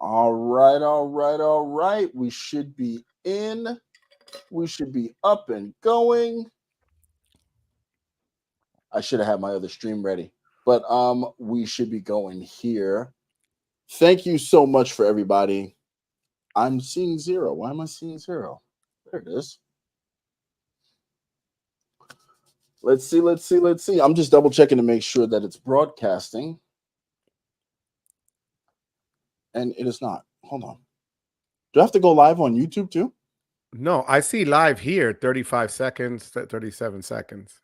All right, all right, all right. We should be in. We should be up and going. I should have had my other stream ready, but we should be going here. Thank you so much for everybody. I'm seeing zero. Why am I seeing zero? There it is. Let's see, let's see, let's see. I'm just double checking to make sure that it's broadcasting. And it is not. Hold on. Do I have to go live on YouTube too? No, I see live here 35 seconds, 37 seconds.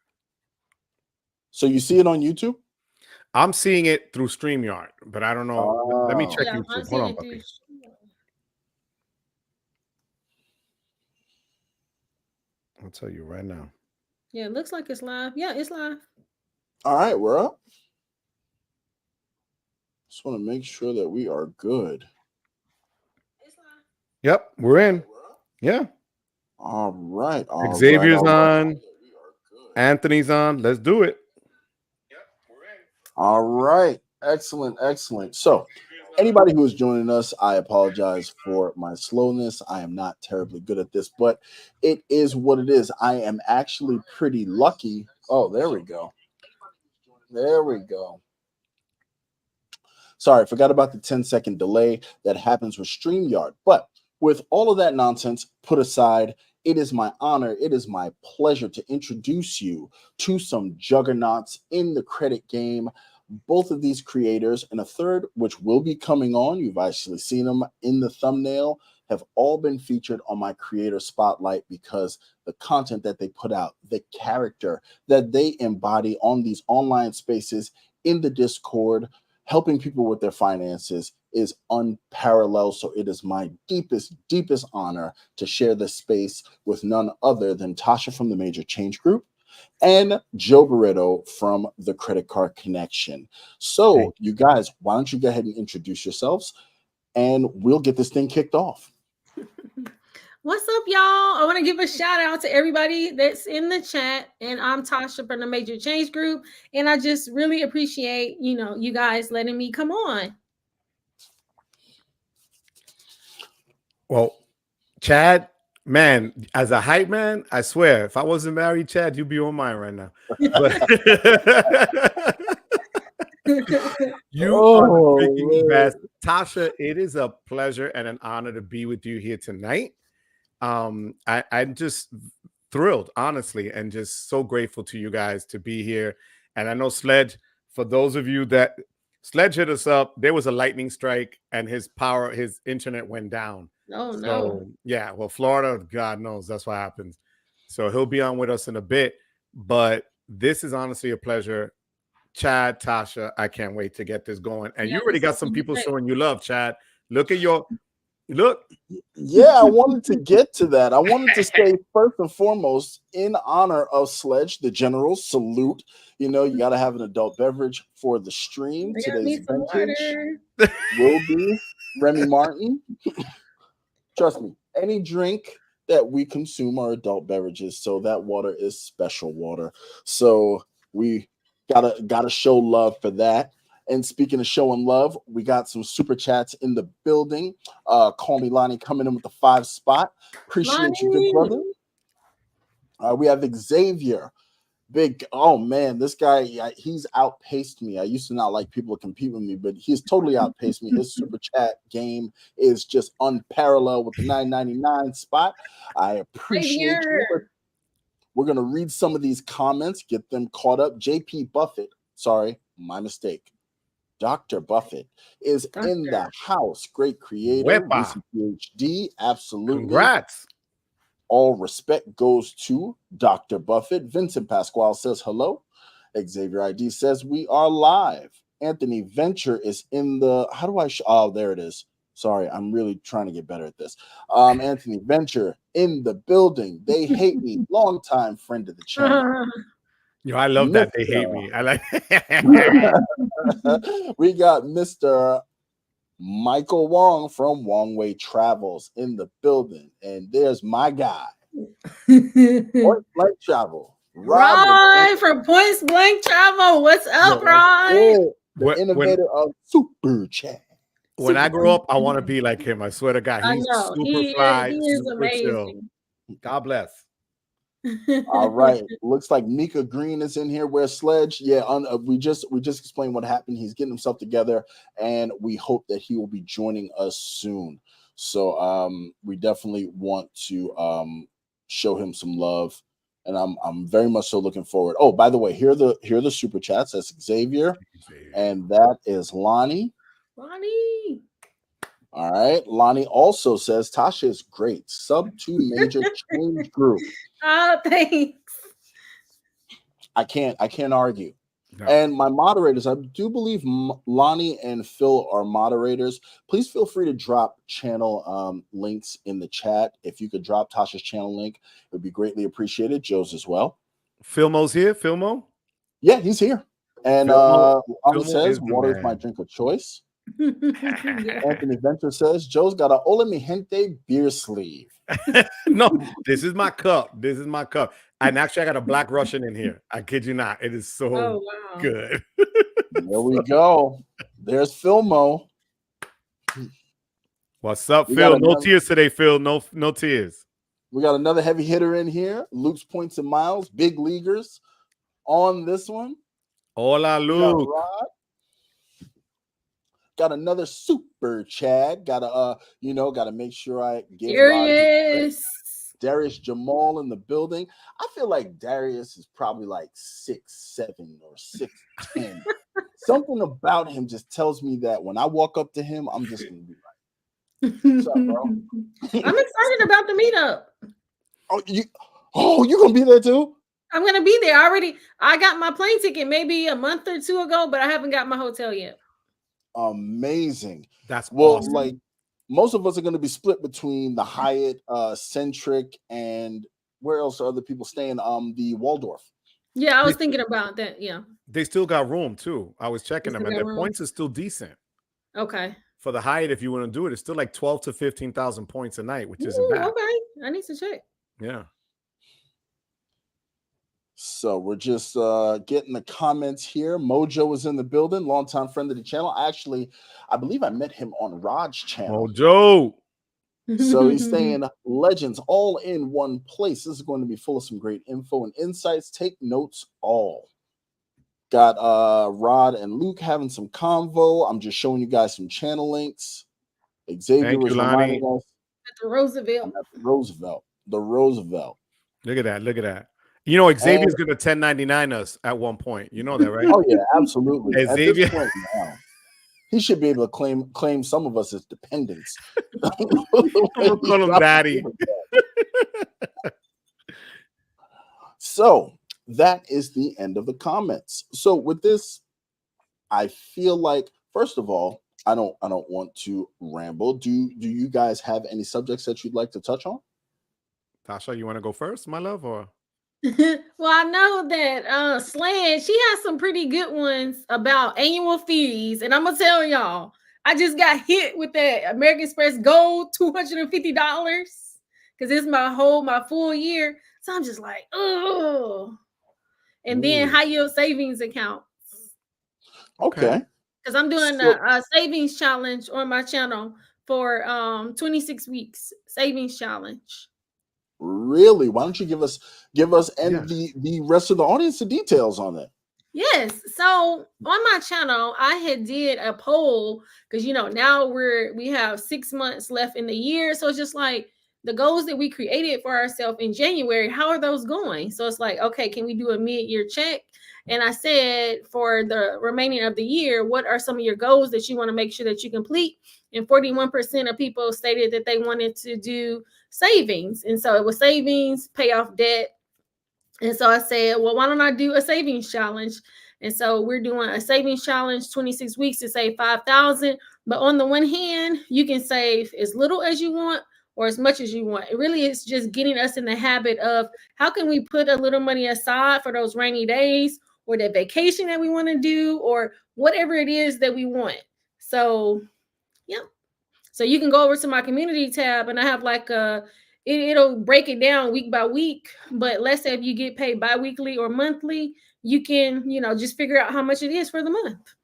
So you see it on YouTube? I'm seeing it through StreamYard, but I don't know. Let me check YouTube. Hold on, puppy. I'll tell you right now. Yeah, it looks like it's live. Yeah, it's live. All right, we're up. Just want to make sure that we are good. Yep, we're in. Yeah. All right. Xavier's on. Anthony's on. Let's do it. Yep, we're in. All right. Excellent, excellent. So, anybody who is joining us, I apologize for my slowness. I am not terribly good at this, but it is what it is. I am actually pretty lucky. Oh, there we go. There we go. Sorry, I forgot about the 10-second delay that happens with StreamYard. But with all of that nonsense put aside, it is my honor, it is my pleasure to introduce you to some juggernauts in the credit game. Both of these creators and a third, which will be coming on, you've actually seen them in the thumbnail, have all been featured on my creator spotlight because the content that they put out, the character that they embody on these online spaces in the Discord, helping people with their finances is unparalleled. So it is my deepest, deepest honor to share this space with none other than Tasha from the Major Change Group and Joe Barreto from the Credit Card Connection. So you guys, why don't you go ahead and introduce yourselves and we'll get this thing kicked off. What's up, y'all? I want to give a shout out to everybody that's in the chat. And I'm Tasha from the Major Change Group. And I just really appreciate, you guys letting me come on. Well, Chad, man, as a hype man, I swear, if I wasn't married, Chad, you'd be on mine right now. But you are the freaking best. Tasha, it is a pleasure and an honor to be with you here tonight. I'm just thrilled, honestly, and just so grateful to you guys to be here. And I know Sledge, for those of you that Sledge hit us up, there was a lightning strike and his internet went down. Oh, so, no. Yeah, well, Florida, God knows that's what happens. So he'll be on with us in a bit. But this is honestly a pleasure. Chad, Tasha, I can't wait to get this going. And you already got some people showing you love, Chad. Look. Yeah, I wanted to get to that. I wanted to say first and foremost, in honor of Sledge, the general salute. You got to have an adult beverage for the stream. Today's vintage will be Remy Martin. Trust me, any drink that we consume are adult beverages, so that water is special water. So we gotta show love for that. And speaking of showing love, we got some super chats in the building. Call me Lonnie coming in with the 5 spot. Appreciate you, good brother. We have Xavier. Oh man, this guy, he's outpaced me. I used to not like people to compete with me, but he's totally outpaced me. His super chat game is just unparalleled with the 9.99 spot. I appreciate you. We're going to read some of these comments, get them caught up. JP Buffett, sorry, my mistake. Dr. Buffett is in the house. Great creator. Recent PhD. Absolutely. Congrats. All respect goes to Dr. Buffett. Vincent Pasquale says hello. Xavier ID says we are live. Anthony Venture is in the... How do I... Oh, there it is. Sorry, I'm really trying to get better at this. Anthony Venture in the building. They hate me. Longtime friend of the channel. Yo, I love that. They hate me. I like We got Mr. Michael Wong from Wong Way Travels in the building. And there's my guy. Point Blank Travel. Ryan from Point Blank Travel. What's up, Ryan? The innovator of Super Chat. When I grow up, I want to be like him. I swear to God, he's super fly, he is super chill. amazing. God bless. All right. Looks like Mika Green is in here. Where's Sledge? Yeah, we just explained what happened. He's getting himself together, and we hope that he will be joining us soon. So we definitely want to show him some love, and I'm very much so looking forward. Oh, by the way, here are the super chats. That's Xavier. And that is Lonnie. Lonnie. All right. Lonnie also says Tasha is great. Sub to major change group. Oh, thanks. I can't argue. No. And my moderators, I do believe Lonnie and Phil are moderators. Please feel free to drop channel links in the chat. If you could drop Tasha's channel link, it would be greatly appreciated. Joe's as well. Philmo's here. Philmo? Yeah, he's here. And Philmo says, water is my drink of choice. Anthony Venture says, Joe's got a Hola Mi Gente beer sleeve. No, this is my cup. This is my cup. And actually, I got a Black Russian in here. I kid you not. It is so good. There we go. There's Philmo. What's up, Phil? No tears today, Phil. No tears. We got another heavy hitter in here. Luke's Points and Miles, big leaguers on this one. Hola, Luke. Got another super Chad. Gotta make sure I give Darius Jamal in the building. I feel like Darius is probably like 6'7" or 6'10". Something about him just tells me that when I walk up to him, I'm just gonna be like, "What's up, bro?" I'm excited about the meetup. Oh, you gonna be there too? I'm gonna be there. I got my plane ticket maybe a month or two ago, but I haven't got my hotel yet. Amazing. That's awesome. Like most of us are going to be split between the Hyatt, Centric, and where else are other people staying? The Waldorf. Yeah, I was thinking about that. Yeah, they still got room too. I was checking them, and their points are still decent. Okay. For the Hyatt, if you want to do it, it's still like 12 to 15,000 points a night, which isn't bad. Okay, I need to check. Yeah. So we're just getting the comments here. Mojo is in the building, longtime friend of the channel. I believe I met him on Rod's channel. Mojo. So he's saying legends all in one place. This is going to be full of some great info and insights. Take notes all. Got Rod and Luke having some convo. I'm just showing you guys some channel links. Xavier was reminding us at the Roosevelt. The Roosevelt. Look at that. You know, Xavier's going to 1099 us at one point. You know that, right? Oh, yeah, absolutely. Xavier, at this point now, he should be able to claim some of us as dependents. I'm call him daddy. So that is the end of the comments. So with this, I feel like, first of all, I don't want to ramble. Do you guys have any subjects that you'd like to touch on? Tasha, you want to go first, my love, or? Well, I know that Sledge, she has some pretty good ones about annual fees, and I'm gonna tell y'all, I just got hit with that American Express Gold $250 because it's my full year. So I'm just like, oh, and then high yield savings accounts. Okay. Because I'm doing a savings challenge on my channel for 26 weeks savings challenge. Really? Why don't you give us and the rest of the audience the details on that? Yes. So on my channel, I had did a poll because now we have 6 months left in the year. So it's just like the goals that we created for ourselves in January, how are those going? So it's like, okay, can we do a mid-year check? And I said for the remaining of the year, what are some of your goals that you want to make sure that you complete? And 41% of people stated that they wanted to do savings. And so it was savings, pay off debt. And so I said, well, why don't I do a savings challenge? And so we're doing a savings challenge, 26 weeks to save $5,000. But on the one hand, you can save as little as you want or as much as you want. It really is just getting us in the habit of how can we put a little money aside for those rainy days or that vacation that we want to do or whatever it is that we want. So, yeah. So you can go over to my community tab and I have like it'll break it down week by week. But let's say if you get paid bi-weekly or monthly, you can, just figure out how much it is for the month.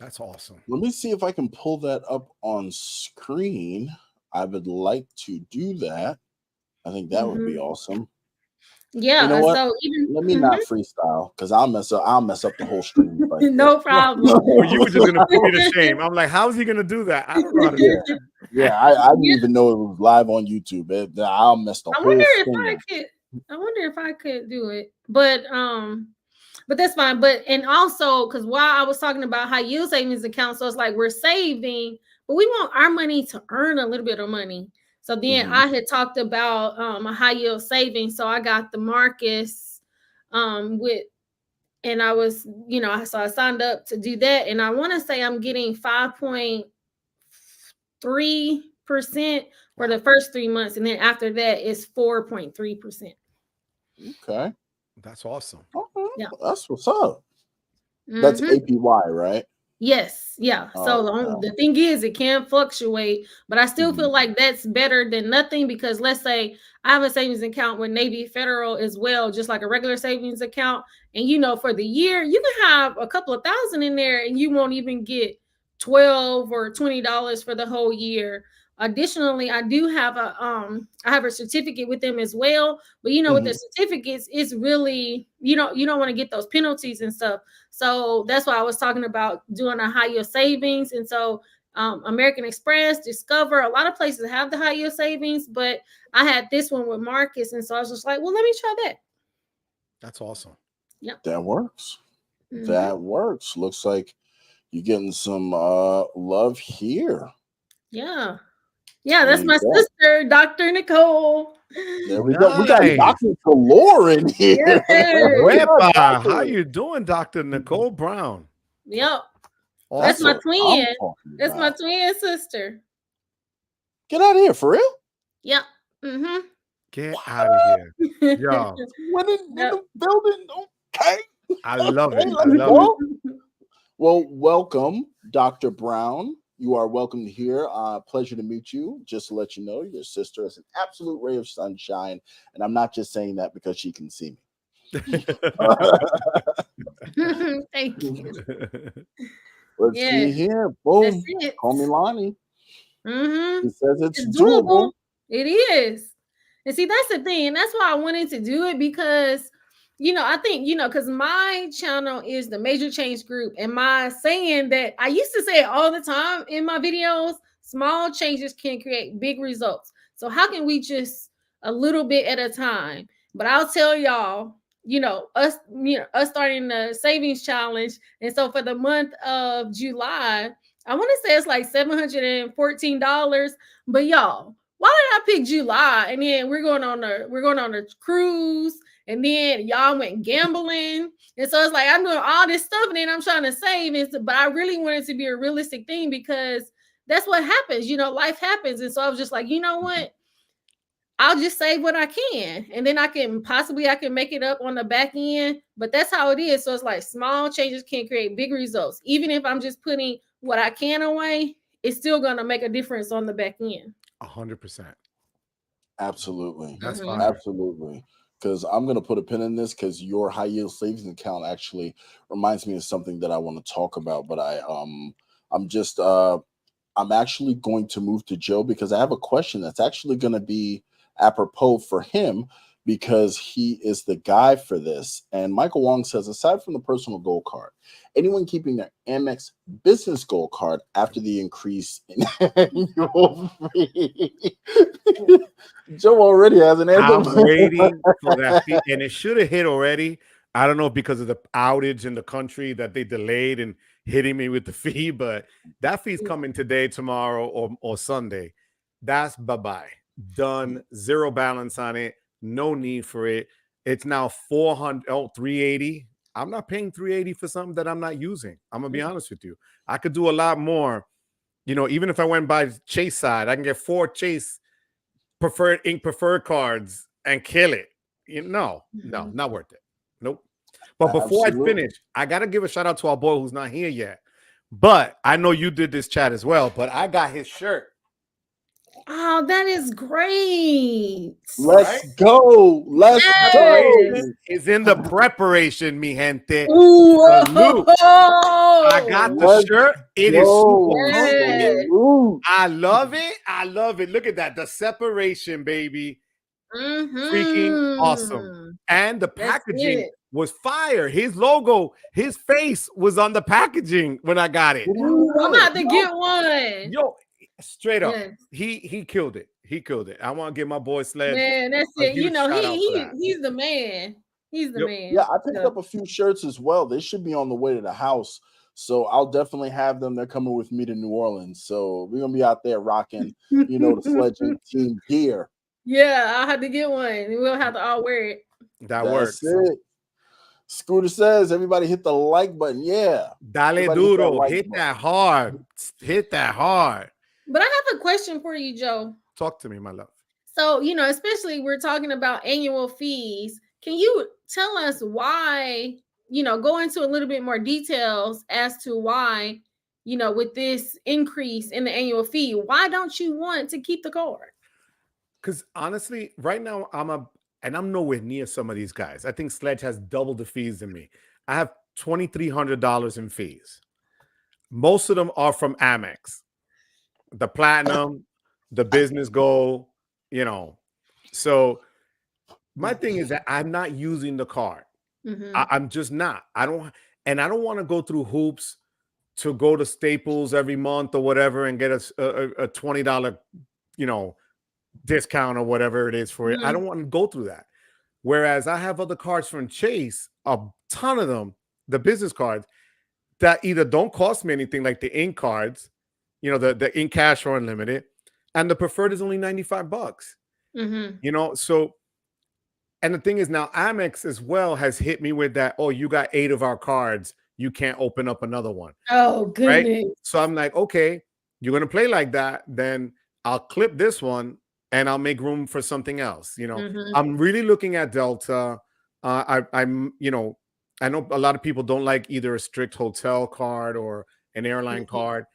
That's awesome. Let me see if I can pull that up on screen. I would like to do that. I think that would be awesome. Yeah. You know what? So even Let me not freestyle because I'll mess up the whole stream. No problem. Well, you were just gonna put me to shame. I'm like, how's he gonna do that? I don't know how to do that. Yeah, I didn't even know it was live on YouTube. I'll mess the whole thing. I wonder if I could do it, but that's fine. But and also because while I was talking about high yield savings accounts, so it's like we're saving, but we want our money to earn a little bit of money. So then I had talked about a high yield savings. So I got the Marcus with, and I was, so I signed up to do that, and I want to say I'm getting 5.3% for the first 3 months, and then after that it's 4.3%. Okay, that's awesome. Okay. Yeah, that's what's up. That's APY, right? Yes, yeah. So the thing is, it can fluctuate, but I still feel like that's better than nothing, because let's say I have a savings account with Navy Federal as well, just like a regular savings account. And for the year, you can have a couple of thousand in there and you won't even get $12 or $20 for the whole year. Additionally, I do have I have a certificate with them as well. But with the certificates, it's really you don't want to get those penalties and stuff. So that's why I was talking about doing a high yield savings. And so American Express, Discover, a lot of places have the high yield savings, but I had this one with Marcus, and so I was just like, well, let me try that. That's awesome. Yep, that works. That works. Looks like you're getting some love here. Yeah. That's my sister, Dr. Nicole. There we go. We got Dr. Galore in here. Wepa. How you doing, Dr. Nicole Brown? Yep. Awesome. That's my twin. That's my twin sister. Get out of here, for real? Yep. Get out of here. Yeah. When in the building. Okay. I love it. I love it. Well, welcome, Dr. Brown. You are welcome here. Pleasure to meet you. Just to let you know, your sister is an absolute ray of sunshine. And I'm not just saying that because she can see me. Thank you. Let's see here. Boom. Call me Lonnie. He says it's doable. It is. And see, that's the thing. And that's why I wanted to do it, because I think, because my channel is the Major Change Group, and my saying that I used to say it all the time in my videos, small changes can create big results. So how can we just a little bit at a time? But I'll tell y'all, us starting the savings challenge. And so for the month of July, I want to say it's like $714. But y'all, why did I pick July? And then we're going on a cruise. And then y'all went gambling. And so it's like I'm doing all this stuff, and then I'm trying to save. But I really want it to be a realistic thing, because that's what happens. Life happens. And so I was just like, you know what? I'll just save what I can. And then I can make it up on the back end. But that's how it is. So it's like small changes can create big results. Even if I'm just putting what I can away, it's still going to make a difference on the back end. 100%. Absolutely. That's fine. Absolutely. Because I'm going to put a pin in this, because your high yield savings account actually reminds me of something that I want to talk about. But I'm actually going to move to Joe, because I have a question that's actually going to be apropos for him, because he is the guy for this. And Michael Wong says, aside from the personal gold card, anyone keeping their Amex business gold card after the increase in annual fee? Joe already has an answer. I'm waiting for that fee, and it should have hit already. I don't know, because of the outage in the country that they delayed and hitting me with the fee, but that fee's coming today, tomorrow, or Sunday. That's bye-bye. Done. Zero balance on it. No need for it. It's now $380. I'm not paying $380 for something that I'm not using. I'm gonna be honest with you. I could do a lot more. Even if I went by Chase side, I can get 4 Chase preferred cards and kill it. No, not worth it. Nope. But before I finish, I gotta give a shout out to our boy who's not here yet. But I know you did this chat as well. But I got his shirt. Oh, that is great. Let's go. Let's go. Preparation is in the preparation, mi gente. Ooh, Salute. I got the Let's shirt. It is super comfy. Salute. I love it. I love it. Look at that. The separation, baby. Freaking awesome. And the packaging was fire. His logo, his face was on the packaging when I got it. Ooh, I'm about to get one. Yo, straight up. He killed it. He killed it. I want to give my boy Sledge. Man, that's it. You know, he's the man. He's the man. Yeah, I picked up a few shirts as well. They should be on the way to the house. So I'll definitely have them. They're coming with me to New Orleans. So we're going to be out there rocking, you know, the Sledge team gear. Yeah, I'll have to get one. We'll have to all wear it. That's works. It. Scooter says, everybody hit the like button. Yeah. Dale duro. Hit that hard. Hit that hard. But I have a question for you, Joe. Talk to me, my love. So, you know, especially we're talking about annual fees. Can you tell us why, you know, go into a little bit more details as to why, you know, with this increase in the annual fee, why don't you want to keep the card? Because honestly, right now I'm nowhere near some of these guys. I think Sledge has double the fees than me. I have $2,300 in fees. Most of them are from Amex, the Platinum, the Business Gold, you know. So my thing is that I'm not using the card. I'm just not. I don't want to go through hoops to go to Staples every month or whatever and get a $20, you know, discount or whatever it is for it. I don't want to go through that. Whereas I have other cards from Chase, a ton of them, the business cards that either don't cost me anything, like the Ink cards, you know, the Ink Cash or Unlimited, and the preferred is only $95. You know, so, and the thing is now Amex as well has hit me with that, oh, you got 8 of our cards, you can't open up another one. Oh, goodness. Right? So I'm like, okay, you're going to play like that, then I'll clip this one and I'll make room for something else. You know, I'm really looking at Delta. I'm, you know, I know a lot of people don't like either a strict hotel card or an airline card,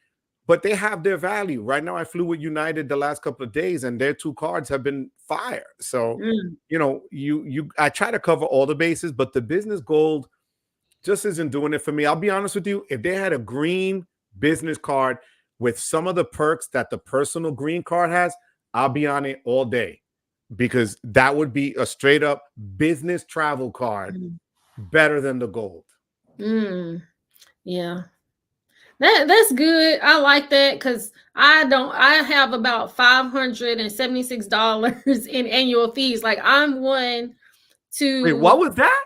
but they have their value. Right now, I flew with United the last couple of days, and their 2 cards have been fire. So, you know, I try to cover all the bases, but the business gold just isn't doing it for me. I'll be honest with you. If they had a green business card with some of the perks that the personal green card has, I'll be on it all day, because that would be a straight up business travel card better than the gold. Yeah. That's good. I like that, because I have about $576 in annual fees. Like, I'm one to Wait, what was that?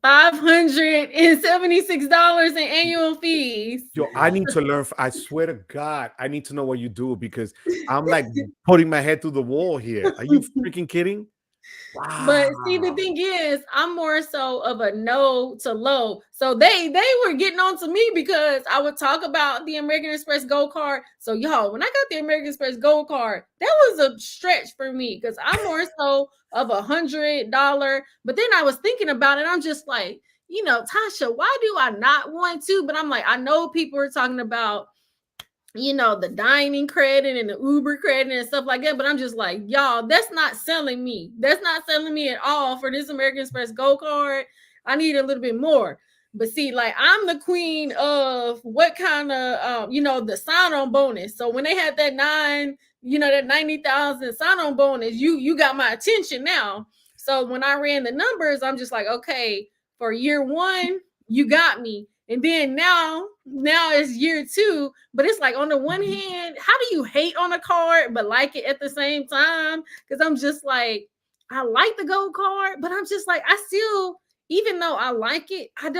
$576 in annual fees. Yo, I need to learn. I swear to God, I need to know what you do, because I'm like putting my head through the wall here. Are you freaking kidding? Wow. But see, the thing is, I'm more so of a no to low. So they were getting on to me because I would talk about the American Express Gold Card. So y'all, when I got the American Express Gold Card, that was a stretch for me, because I'm more so of $100. But then I was thinking about it. I'm just like, you know, Tasha, why do I not want to? But I'm like, I know people are talking about, you know, the dining credit and the Uber credit and stuff like that. But I'm just like, y'all, that's not selling me. That's not selling me at all for this American Express Gold Card. I need a little bit more. But see, like, I'm the queen of what kind of, you know, the sign-on bonus. So when they had that that 90,000 sign-on bonus, you got my attention now. So when I ran the numbers, I'm just like, okay, for year 1, you got me. And then now it's year 2, but it's like, on the one hand, how do you hate on a card but like it at the same time? Because I'm just like, I like the gold card, but I'm just like, I still, even though I like it, I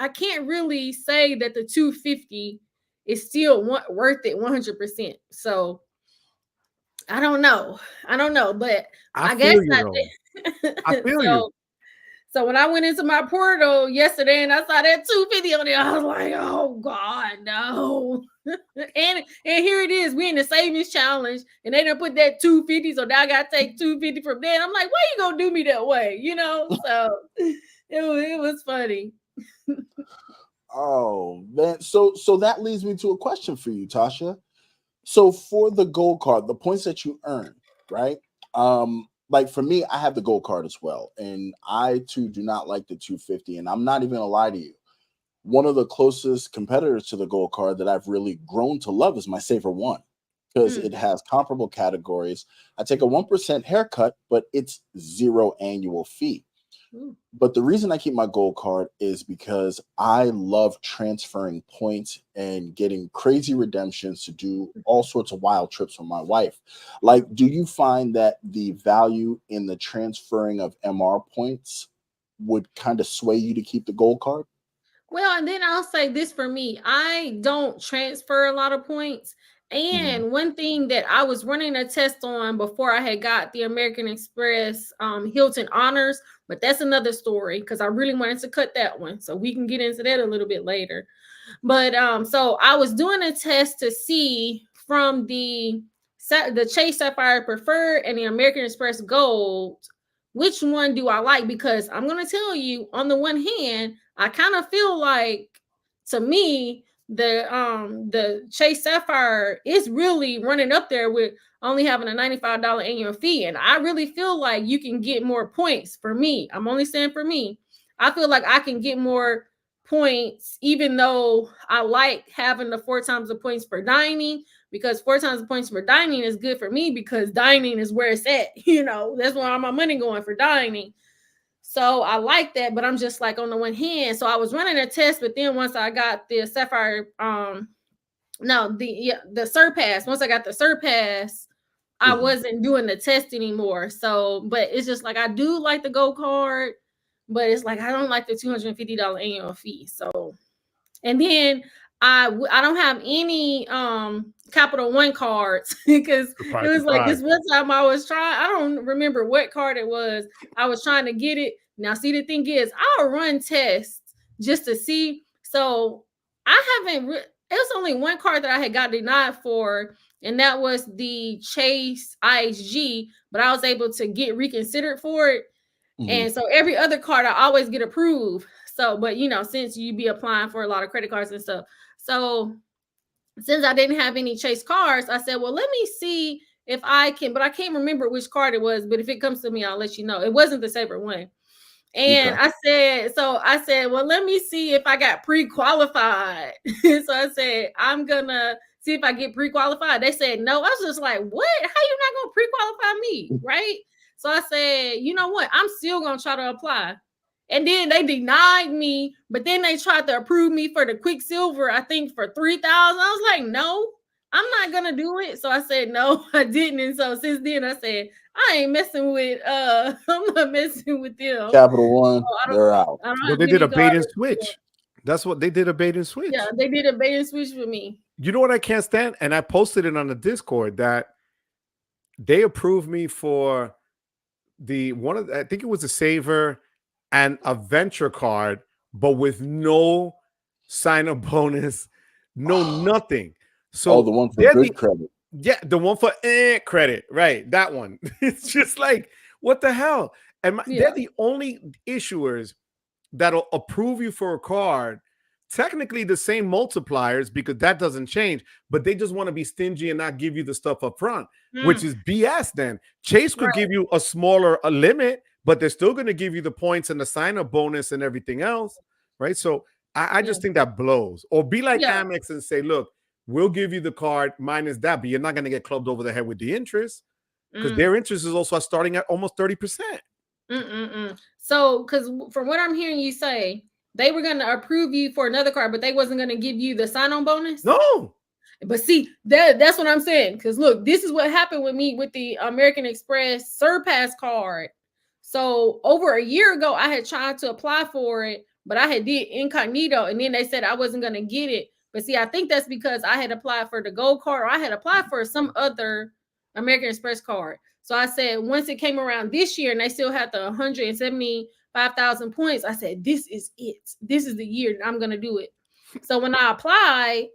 can't really say that the $250 is still worth it 100%. So I don't know, but I guess I feel you. So when I went into my portal yesterday and I saw that $250 on there, I was like, oh God, no. and here it is. We in the savings challenge, and they done put that $250, so now I gotta take $250 from there. And I'm like, why you gonna do me that way? You know? So it was funny. Oh man. So that leads me to a question for you, Tasha. So for the gold card, the points that you earn, right? Like for me, I have the gold card as well, and I too do not like the 250. And I'm not even gonna lie to you. One of the closest competitors to the gold card that I've really grown to love is my Saver One, because it has comparable categories. I take a 1% haircut, but it's zero annual fee. But the reason I keep my gold card is because I love transferring points and getting crazy redemptions to do all sorts of wild trips with my wife. Like, do you find that the value in the transferring of MR points would kind of sway you to keep the gold card? Well, and then I'll say this for me. I don't transfer a lot of points. And one thing that I was running a test on before I had got the American Express Hilton Honors, but that's another story because I really wanted to cut that one. So we can get into that a little bit later. But so I was doing a test to see from the Chase Sapphire Preferred and the American Express Gold, which one do I like? Because I'm gonna tell you, on the one hand, I kind of feel like, to me, the Chase Sapphire is really running up there with only having a $95 annual fee. And I really feel like you can get more points for me. I'm only saying for me. I feel like I can get more points, even though I like having the 4 times the points for dining, because 4 times the points for dining is good for me because dining is where it's at. That's where all my money going for dining. So I like that, but I'm just like, on the one hand, so I was running a test, but then once I got the Sapphire, the Surpass, once I got the Surpass, I wasn't doing the test anymore. So, but it's just like, I do like the Gold card, but it's like, I don't like the $250 annual fee. So, and then I don't have any Capital One cards because it was like this one time I was trying, I don't remember what card it was. I was trying to get it. Now, see, the thing is, I'll run tests just to see. So I haven't, it was only one card that I had got denied for, and that was the Chase IHG, but I was able to get reconsidered for it. And so every other card I always get approved. So, but since you be applying for a lot of credit cards and stuff. So since I didn't have any Chase cards, I said, well, let me see if I can, but I can't remember which card it was. But if it comes to me, I'll let you know. It wasn't the Saver One. And I said, well, let me see if I got pre-qualified. So I said, I'm gonna see if I get pre-qualified. They said no. I was just like, what? How you not gonna pre-qualify me? Right? So I said, you know what? I'm still gonna try to apply. And then they denied me, but then they tried to approve me for the Quicksilver, I think for 3,000. I was like, no, I'm not gonna do it. So I said, no, I didn't. And so since then I said, I ain't messing with I'm not messing with them. Capital One, they're out. Well, they did a bait and switch. That's what they did, a bait and switch. Yeah, they did a bait and switch with me. You know what I can't stand? And I posted it on the Discord that they approved me for I think it was a Saver and a Venture card, but with no sign-up bonus, no nothing. So the one for good credit. Yeah, the one for credit, right? That one. It's just like, what the hell? And they're the only issuers that'll approve you for a card. Technically the same multipliers, because that doesn't change, but they just want to be stingy and not give you the stuff up front, which is BS. Then Chase could give you a smaller limit, but they're still going to give you the points and the sign-up bonus and everything else, right? So I just think that blows. Or be like Amex and say, look, we'll give you the card minus that, but you're not going to get clubbed over the head with the interest, because their interest is also starting at almost 30%. So, because from what I'm hearing you say, they were going to approve you for another card, but they wasn't going to give you the sign-on bonus? No. But see, that's what I'm saying. Because look, this is what happened with me with the American Express Surpass card. So over a year ago, I had tried to apply for it, but I had did incognito, and then they said I wasn't going to get it. But see, I think that's because I had applied for the gold card, or I had applied for some other American Express card. So I said, once it came around this year and they still had the 175,000 points, I said, this is it. This is the year I'm going to do it. So when I applied,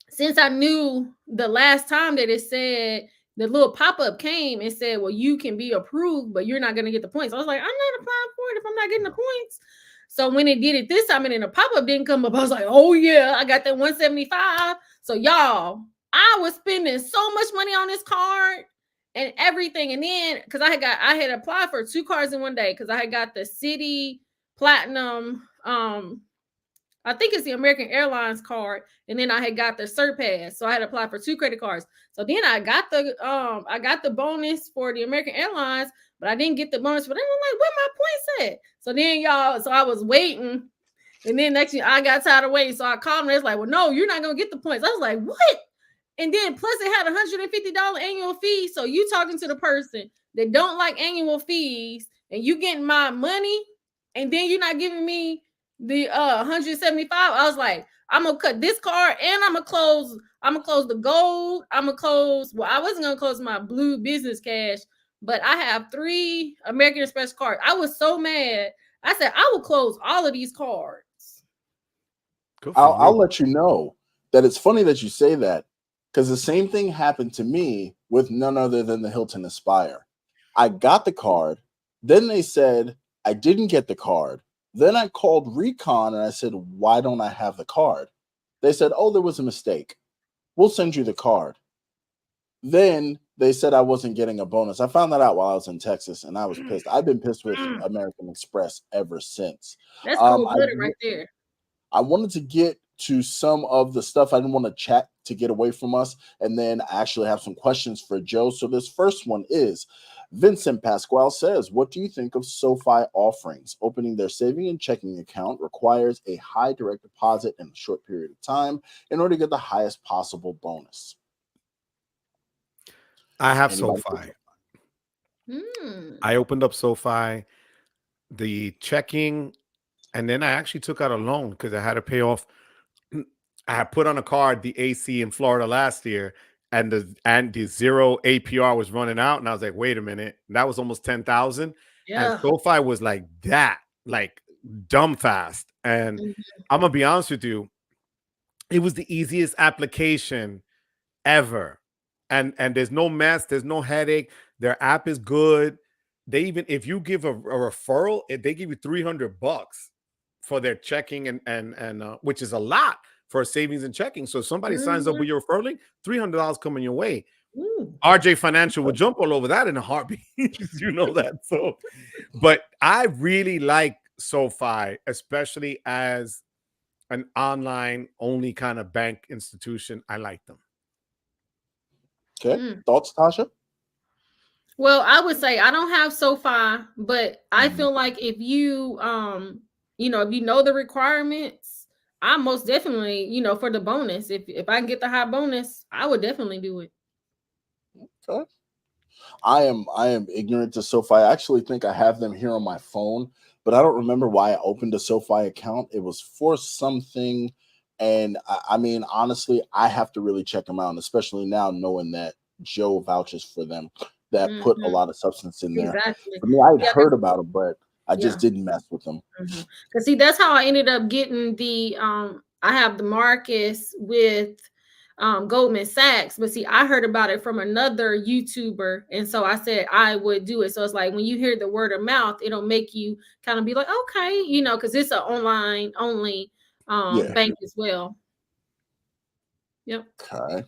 since I knew the last time that it said, the little pop-up came and said, well, you can be approved, but you're not going to get the points. I was like, I'm not applying for it if I'm not getting the points. So when it did it this time and then the pop-up didn't come up, I was like, oh yeah, I got that 175. So y'all, I was spending so much money on this card and everything. And then because I had applied for 2 cards in one day because I had got the City Platinum, I think it's the American Airlines card, and then I had got the Surpass. So I had applied for 2 credit cards. So then I got the bonus for the American Airlines, but I didn't get the bonus for them. I'm like, where my points at? So then so I was waiting. And then next thing I got tired of waiting. So I called them. It's like, well, no, you're not gonna get the points. I was like, what? And then plus it had $150 annual fee. So you talking to the person that don't like annual fees and you getting my money, and then you're not giving me the 175. I was like, I'm gonna cut this card and I'm gonna close the gold. I wasn't gonna close my blue business cash, but I have 3 American Express cards. I was so mad. I said I will close all of these cards. I'll let you know that it's funny that you say that, because the same thing happened to me with none other than the Hilton Aspire. I got the card, then they said I didn't get the card. Then I called Recon and I said, why don't I have the card? They said, oh, there was a mistake. We'll send you the card. Then they said I wasn't getting a bonus. I found that out while I was in Texas, and I was pissed. I've been pissed with American Express ever since. That's cool right there. I wanted to get to some of the stuff I didn't want to chat to get away from us, and then I actually have some questions for Joe. So this first one is, Vincent Pasquale says, what do you think of SoFi offerings? Opening their saving and checking account requires a high direct deposit in a short period of time in order to get the highest possible bonus. I have SoFi. I opened up SoFi, the checking, and then I actually took out a loan because I had to pay off. I had put on a card the AC in Florida last year, and the 0 APR was running out, and I was like, wait a minute, that was almost 10,000. Yeah. And SoFi was like that, like dumb fast. And I'm gonna be honest with you, it was the easiest application ever. And there's no mess, there's no headache. Their app is good. They even, if you give a referral, they give you $300 for their checking and which is a lot for savings and checking. So if somebody signs up with your referral link, $300 coming your way. RJ Financial would jump all over that in a heartbeat. You know that. So, but I really like SoFi, especially as an online only kind of bank institution. I like them. Okay. Thoughts, Tasha? Well, I would say I don't have SoFi, but I feel like if you if you know the requirements, I most definitely, for the bonus. If I can get the high bonus, I would definitely do it. Okay. I am ignorant to SoFi. I actually think I have them here on my phone, but I don't remember why I opened a SoFi account. It was for something. And I mean, honestly, I have to really check them out, especially now knowing that Joe vouches for them, that put a lot of substance in there. Exactly. For me, I'd heard about them, but I just didn't mess with them. Because see, that's how I ended up getting the I have the Marcus with Goldman Sachs, but see, I heard about it from another YouTuber, and so I said I would do it. So it's like when you hear the word of mouth, it'll make you kind of be like, okay, because it's an online only bank as well. Yep. Okay.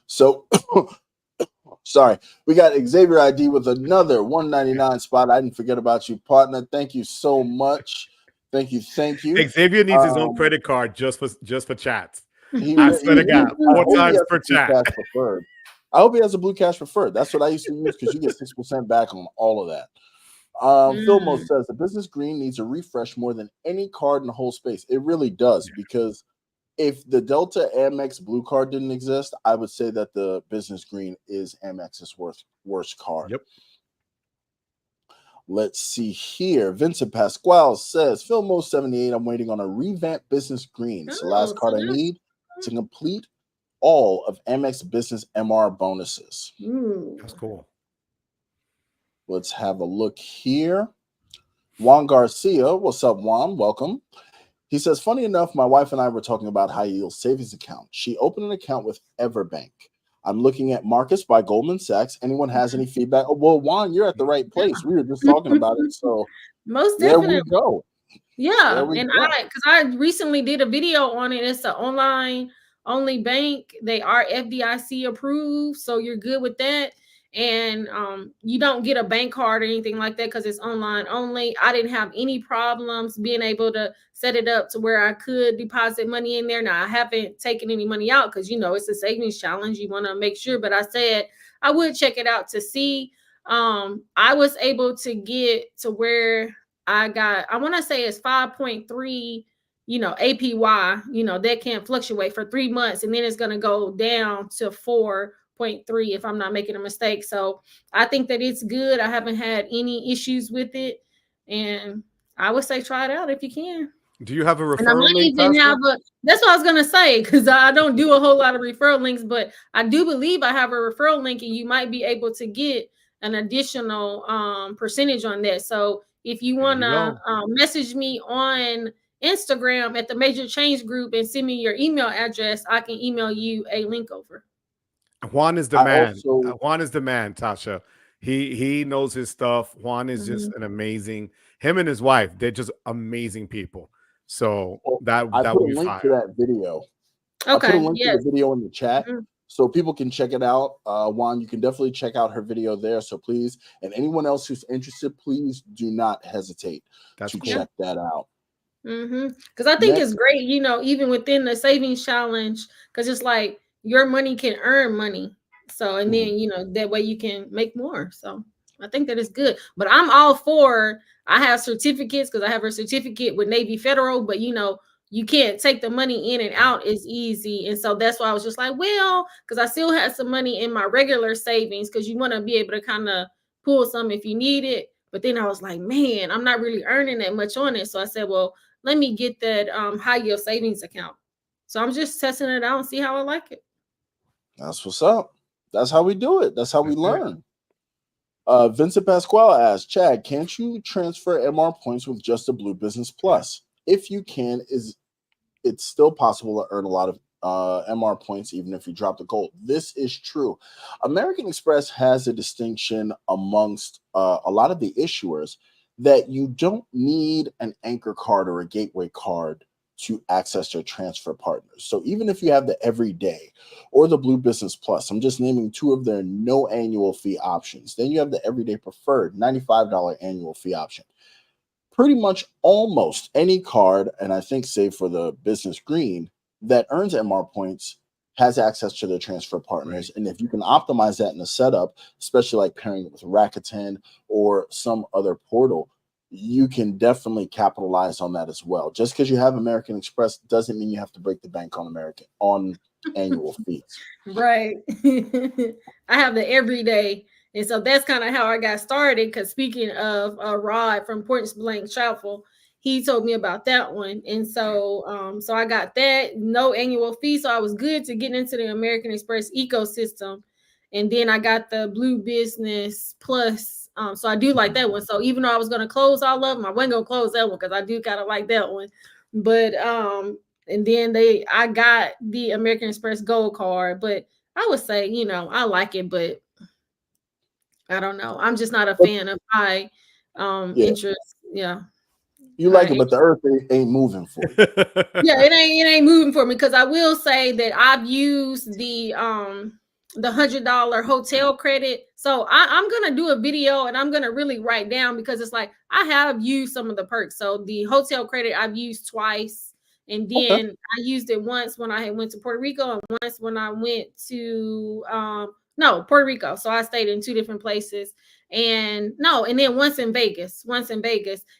So sorry, we got Xavier ID with another 199 spot. I didn't forget about you, partner. Thank you so much. Thank you. Xavier needs his own credit card just for chats. I swear to God, 4 times per chat. I hope he has a Blue Cash Preferred. That's what I used to use because you get 6% back on all of that. Philmo says the business green needs a refresh more than any card in the whole space. It really does, because if the Delta Amex Blue card didn't exist, I would say that the business green is Amex's worst card. Yep. Let's see here. Vincent Pasquale says, Philmo 78, I'm waiting on a revamped business green. It's the last card I need to complete all of Amex Business MR bonuses. That's cool. Let's have a look here. Juan Garcia, what's up, Juan? Welcome. He says, funny enough, my wife and I were talking about high yield savings account. She opened an account with Everbank. I'm looking at Marcus by Goldman Sachs. Anyone has any feedback? Oh, well, Juan, you're at the right place. We were just talking about it. So most definitely. There we go. Yeah. And because I recently did a video on it. It's an online only bank. They are FDIC approved, so you're good with that. And you don't get a bank card or anything like that because it's online only. I didn't have any problems being able to set it up to where I could deposit money in there. Now, I haven't taken any money out because, you know, it's a savings challenge. You want to make sure, but I said I would check it out to see. I was able to get to where I got, I want to say it's 5.3, you know, APY, you know, that can fluctuate for 3 months, and then it's going to go down to 4.3 if I'm not making a mistake. So I think that it's good. I haven't had any issues with it, and I would say try it out if you can. Do you have a referral and I might link? even have a, that's what I was going to say, because I don't do a whole lot of referral links, but I do believe I have a referral link, and you might be able to get an additional percentage on that. So if you want to message me on Instagram at the Major Change Group and send me your email address, I can email you a link over. Juan is the man. Juan is the man, Tasha. He knows his stuff. Juan is just an amazing, him and his wife, they're just amazing people. So that I put will a be link fire. to that video. Okay. I put a link to the video in the chat so people can check it out. Juan, you can definitely check out her video there. So please, and anyone else who's interested, please do not hesitate to check that out. Because I think it's great, you know, even within the savings challenge, because it's like your money can earn money. So, and then, you know, that way you can make more. So I think that is good. But I'm all for, I have certificates because I have a certificate with Navy Federal, but, you know, you can't take the money in and out as easy. And so that's why I was just like, well, because I still had some money in my regular savings, because you want to be able to kind of pull some if you need it. But then I was like, man, I'm not really earning that much on it. So I said, well, let me get that high yield savings account. So I'm just testing it out and see how I like it. That's what's up. That's how we do it. That's how we learn. Vincent Pasquale asked, Chad, can't you transfer MR points with just a Blue Business Plus? If you can, it's still possible to earn a lot of MR points even if you drop the gold. This is true. American Express has a distinction amongst a lot of the issuers that you don't need an anchor card or a gateway card to access their transfer partners. So even if you have the Everyday or the Blue Business Plus, I'm just naming two of their no annual fee options. Then you have the Everyday Preferred $95 annual fee option. Pretty much almost any card, and I think save for the Business Green, that earns MR points has access to their transfer partners. Right. And if you can optimize that in a setup, especially like pairing it with Rakuten or some other portal, you can definitely capitalize on that as well. Just because you have American Express doesn't mean you have to break the bank on annual fees. Right. I have the Everyday. And so that's kind of how I got started. Because speaking of Rod from Point Blank Travel, he told me about that one. And so so I got that, no annual fee. So I was good to get into the American Express ecosystem. And then I got the Blue Business Plus. So I do like that one. So even though I was going to close all of them, I wasn't going to close that one because I do kind of like that one. But and then I got the American Express Gold card. But I would say, you know, I like it, but I don't know. I'm just not a fan of high interest. Yeah. You like it, but the earth ain't moving for you. Yeah, it ain't moving for me, because I will say that I've used the $100 hotel credit. So I'm gonna do a video and I'm gonna really write down, because it's like I have used some of the perks. So the hotel credit I've used twice, and then I used it once when I went to Puerto Rico, and once when I went to Puerto Rico. So I stayed in two different places. And then once in Vegas,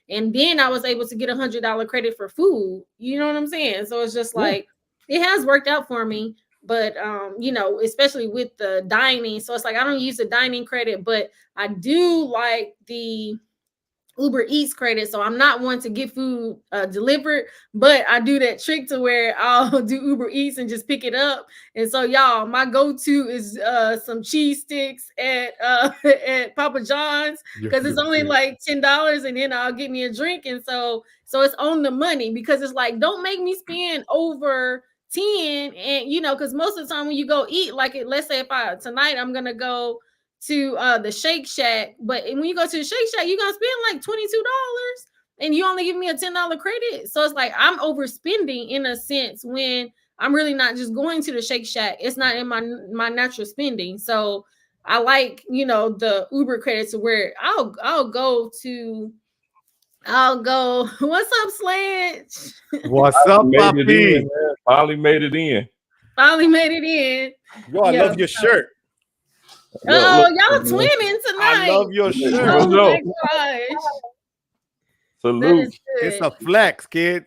and then I was able to get $100 credit for food. You know what I'm saying? So it's just like, it has worked out for me. But you know, especially with the dining, so it's like I don't use the dining credit, but I do like the Uber Eats credit. So I'm not one to get food delivered, but I do that trick to where I'll do Uber Eats and just pick it up. And so y'all, my go-to is some cheese sticks at at Papa John's, because it's only like $10, and then I'll get me a drink. And so it's on the money, because it's like, don't make me spend over 10. And you know, because most of the time when you go eat, like let's say if tonight I'm gonna go to the Shake Shack, but when you go to the Shake Shack, you're gonna spend like $22, and you only give me a $10 credit. So it's like I'm overspending in a sense when I'm really not just going to the Shake Shack. It's not in my natural spending. So I like, the Uber credit to where I'll go. What's up, Sledge? What's up, Papi? Finally made it in. Finally made it in. Yo, I love your shirt. Oh, y'all twinning tonight. I love your shirt. Oh my gosh. Salute. It's a flex, kid.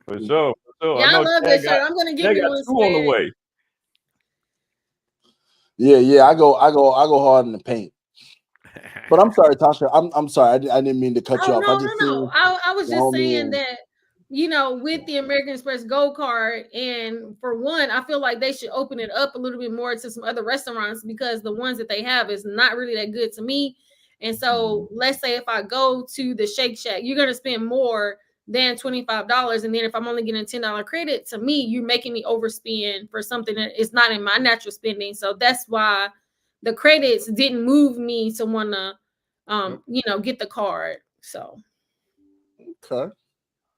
For sure. Yeah, I love this shirt. I'm gonna give you one. Two on the way. Yeah. I go hard in the paint. But I'm sorry, Tasha. I'm sorry. I didn't mean to cut you off. No. I was just saying that, with the American Express Gold Card, and for one, I feel like they should open it up a little bit more to some other restaurants, because the ones that they have is not really that good to me. And so let's say if I go to the Shake Shack, you're going to spend more than $25. And then if I'm only getting a $10 credit, to me, you're making me overspend for something that is not in my natural spending. So that's why the credits didn't move me to want to, get the card. So. Okay.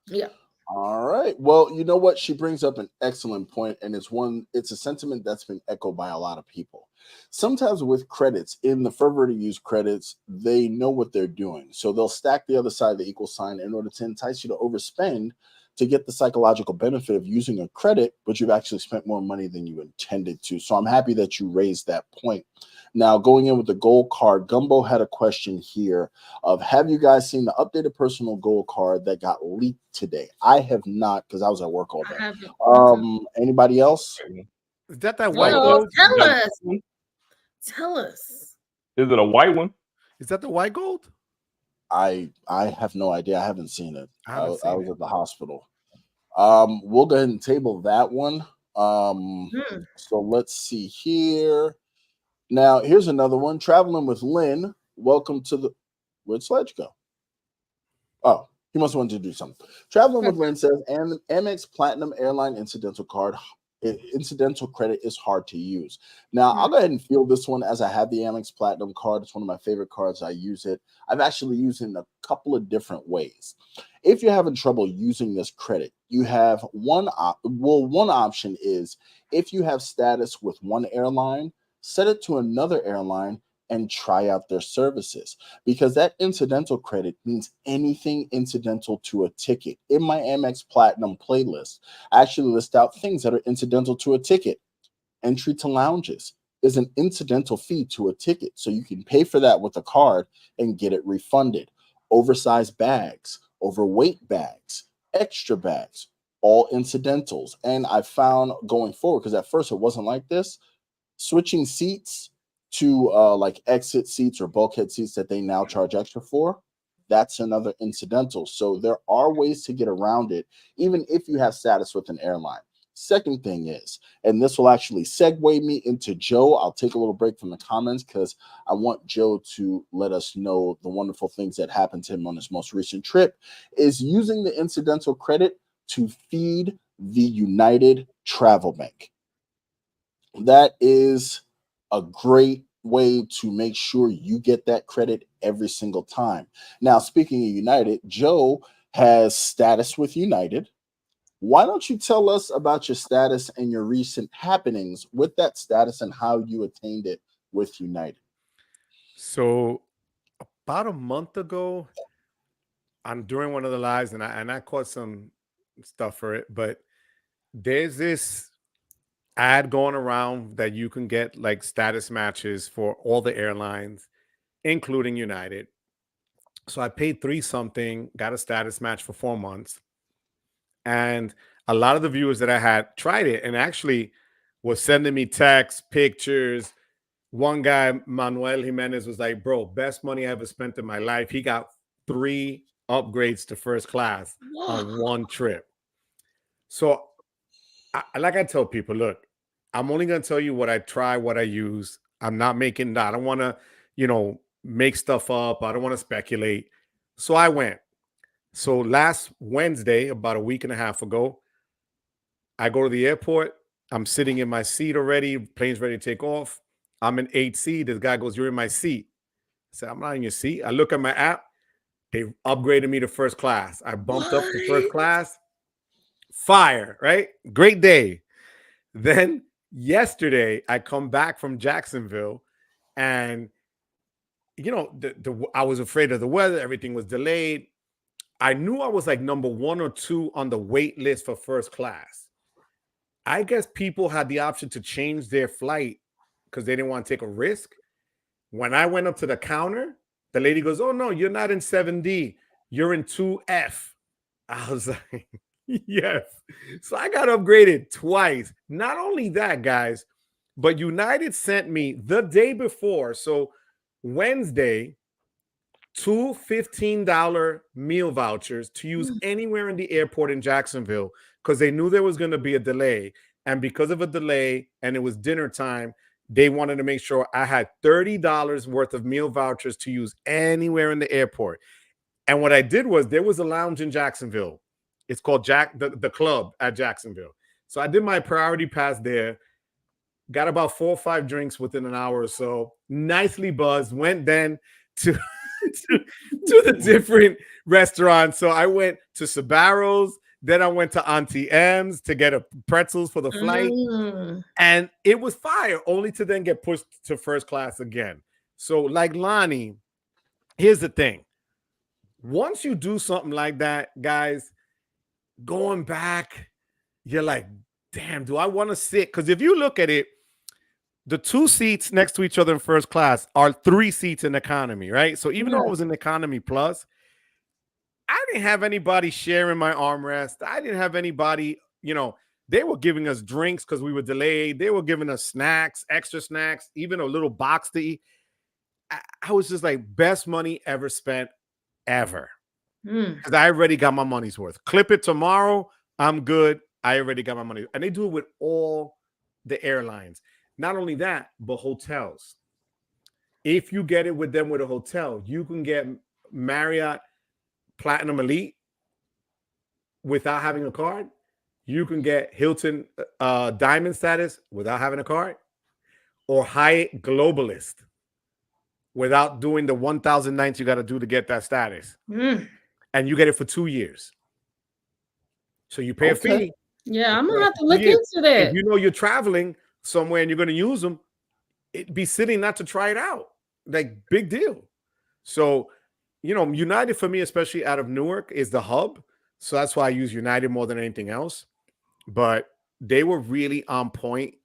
Yeah. All right. Well, you know what? She brings up an excellent point, and it's a sentiment that's been echoed by a lot of people. Sometimes with credits, in the fervor to use credits, they know what they're doing. So they'll stack the other side of the equal sign in order to entice you to overspend to get the psychological benefit of using a credit, but you've actually spent more money than you intended to. So I'm happy that you raised that point. Now, going in with the gold card, Gumbo had a question here of, have you guys seen the updated personal gold card that got leaked today? I have not, because I was at work all day. Anybody else? Is that white gold? Tell us. Is it a white one? Is that the white gold? I have no idea. I haven't seen it. I was at the hospital. We'll go ahead and table that one. So let's see here. Now, here's another one. Traveling with Lynn. Welcome to the... Where'd Sledge go? Oh, he must want to do something. Traveling with Lynn says, and Amex Platinum Airline Incidental credit is hard to use. Now, I'll go ahead and field this one, as I have the Amex Platinum card. It's one of my favorite cards. I use it. I've actually used it in a couple of different ways. If you're having trouble using this credit, you have one option is, if you have status with one airline, set it to another airline and try out their services, because that incidental credit means anything incidental to a ticket. In my Amex Platinum playlist, I actually list out things that are incidental to a ticket. Entry to lounges is an incidental fee to a ticket, so you can pay for that with a card and get it refunded. Oversized bags, overweight bags, extra bags, all incidentals. And I found going forward, because at first it wasn't like this, switching seats to like exit seats or bulkhead seats that they now charge extra for, that's another incidental. So there are ways to get around it, even if you have status with an airline. Second thing is, and this will actually segue me into Joe. I'll take a little break from the comments because I want Joe to let us know the wonderful things that happened to him on his most recent trip, is using the incidental credit to feed the United Travel Bank. That is a great way to make sure you get that credit every single time. Now, speaking of United, Joe has status with United. Why don't you tell us about your status and your recent happenings with that status and how you attained it with United? So about a month ago, I'm doing one of the lives, and I caught some stuff for it, but there's this ad going around that you can get like status matches for all the airlines, including United. So I paid $3 something, got a status match for 4 months. And a lot of the viewers that I had tried it and actually was sending me texts, pictures. One guy, Manuel Jimenez, was like, bro, best money I ever spent in my life. He got 3 upgrades to first class on one trip. So like I tell people, look, I'm only going to tell you what I try, what I use. I'm not making that. I don't want to, make stuff up. I don't want to speculate. So I went. So last Wednesday, about a week and a half ago, I go to the airport. I'm sitting in my seat already. Plane's ready to take off. I'm in 8C. This guy goes, you're in my seat. I said, I'm not in your seat. I look at my app. They upgraded me to first class. I bumped up to first class. Fire, right? Great day. Then yesterday, I come back from Jacksonville, and I was afraid of the weather. Everything was delayed. I knew I was like number 1 or 2 on the wait list for first class. I guess people had the option to change their flight because they didn't want to take a risk. When I went up to the counter, the lady goes, "Oh no, you're not in 7D. You're in 2F." I was like, yes. So I got upgraded twice. Not only that, guys, but United sent me the day before. So Wednesday, 2 $15 meal vouchers to use anywhere in the airport in Jacksonville because they knew there was going to be a delay. And because of a delay and it was dinner time, they wanted to make sure I had $30 worth of meal vouchers to use anywhere in the airport. And what I did was there was a lounge in Jacksonville. It's called the Club at Jacksonville. So I did my priority pass there, got about 4 or 5 drinks within an hour or so, nicely buzzed, went then to, to the different restaurants. So I went to Sabaro's, then I went to Auntie M's to get a pretzels for the flight. And it was fire, only to then get pushed to first class again. So like Lonnie, here's the thing. Once you do something like that, guys, going back, you're like, damn, do I want to sit? Because if you look at it, the 2 seats next to each other in first class are 3 seats in economy, right? So even though I was in economy plus, I didn't have anybody sharing my armrest. I didn't have anybody, they were giving us drinks because we were delayed. They were giving us snacks, extra snacks, even a little box to eat. I was just like, best money ever spent ever. Because I already got my money's worth. Clip it tomorrow, I'm good. I already got my money. And they do it with all the airlines. Not only that, but hotels. If you get it with them with a hotel, you can get Marriott Platinum Elite without having a card. You can get Hilton Diamond status without having a card, or Hyatt Globalist without doing the 1,000 nights you got to do to get that status. And you get it for 2 years. So you pay a fee. Yeah, I'm going to have to look into that. If you know you're traveling somewhere and you're going to use them, it'd be silly not to try it out. Like, big deal. So, United for me, especially out of Newark, is the hub. So that's why I use United more than anything else. But they were really on point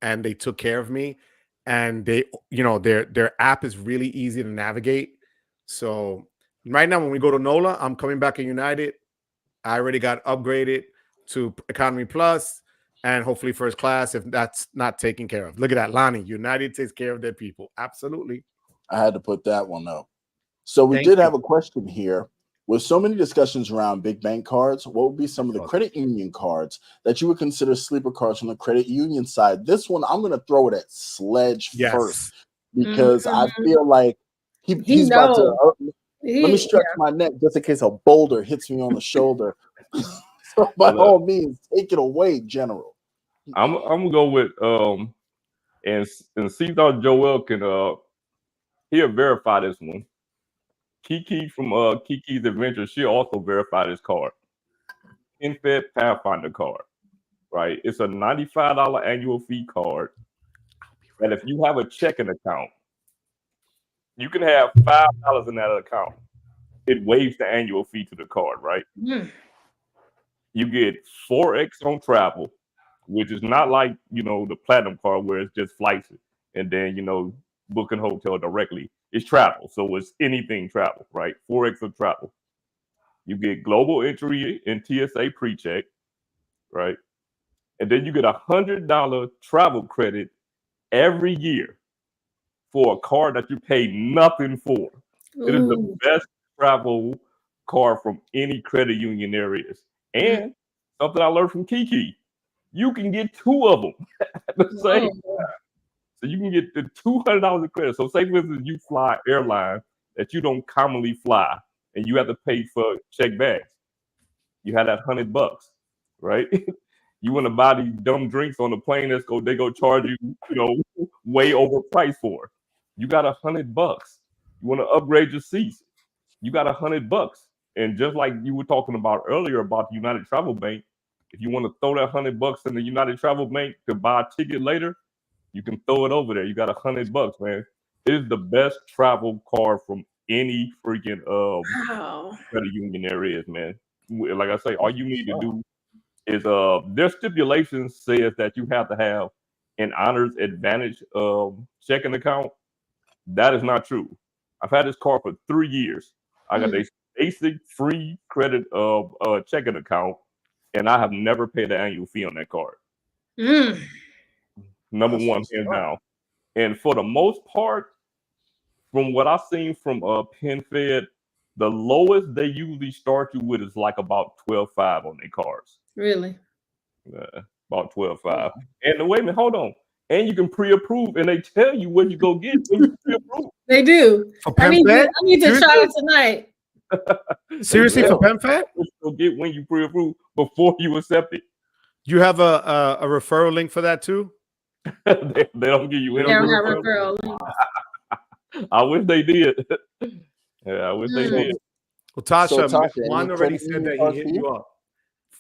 and they took care of me. And they, their app is really easy to navigate. So right now, when we go to NOLA, I'm coming back in United. I already got upgraded to Economy Plus and hopefully first class if that's not taken care of. Look at that, Lonnie. United takes care of their people. Absolutely. I had to put that one up. So we did have a question here. With so many discussions around big bank cards, what would be some of the credit union cards that you would consider sleeper cards from the credit union side? This one, I'm going to throw it at Sledge first because I feel like he's about to. Let me stretch my neck just in case a boulder hits me on the shoulder. So by all means, take it away, General. I'm gonna go with and see if Joel can he'll verify this one. Kiki from Kiki's Adventure, she also verified this card. InFed Pathfinder card, right? It's a $95 annual fee card. And if you have a checking account, you can have $5 in that account. It waives the annual fee to the card, right? You get 4x on travel, which is not like, the platinum card where it's just flights and then, booking hotel directly. It's travel. So it's anything travel, right? 4x of travel. You get global entry in TSA pre-check, right? And then you get $100 travel credit every year for a card that you pay nothing for. It is the best travel card from any credit union there is. And something I learned from Kiki, you can get 2 of them at the same time. So you can get the $200 of credit. So say, for instance, you fly airline that you don't commonly fly and you have to pay for check bags. You have that $100, right? You want to buy these dumb drinks on the plane, they go charge you, way overpriced for. You got $100. You want to upgrade your seats. You got $100. And just like you were talking about earlier about the United Travel Bank, If you want to throw that $100 in the United Travel Bank to buy a ticket later, you can throw it over there. You got $100, man. It is the best travel card from any freaking credit union there is, man. Like I say, all you need to do is their stipulations says that you have to have an Honors Advantage checking account. That is not true. I've had this card for 3 years. I got a basic free credit checking account, and I have never paid the annual fee on that card. Number one, hands down. And for the most part, from what I've seen from PenFed, the lowest they usually start you with is like about 12.5 on their cards. Really? About 12.5. And wait a minute, hold on. And you can pre-approve, and they tell you what you go get when you pre-approve. They do. I need to try it tonight. Seriously, for PenFed? What you go get when you pre-approve before you accept it. You have a referral link for that too? they don't give you any referral link. I wish they did. Yeah, I wish they did. Well, Tasha, Juan already said that he hit you up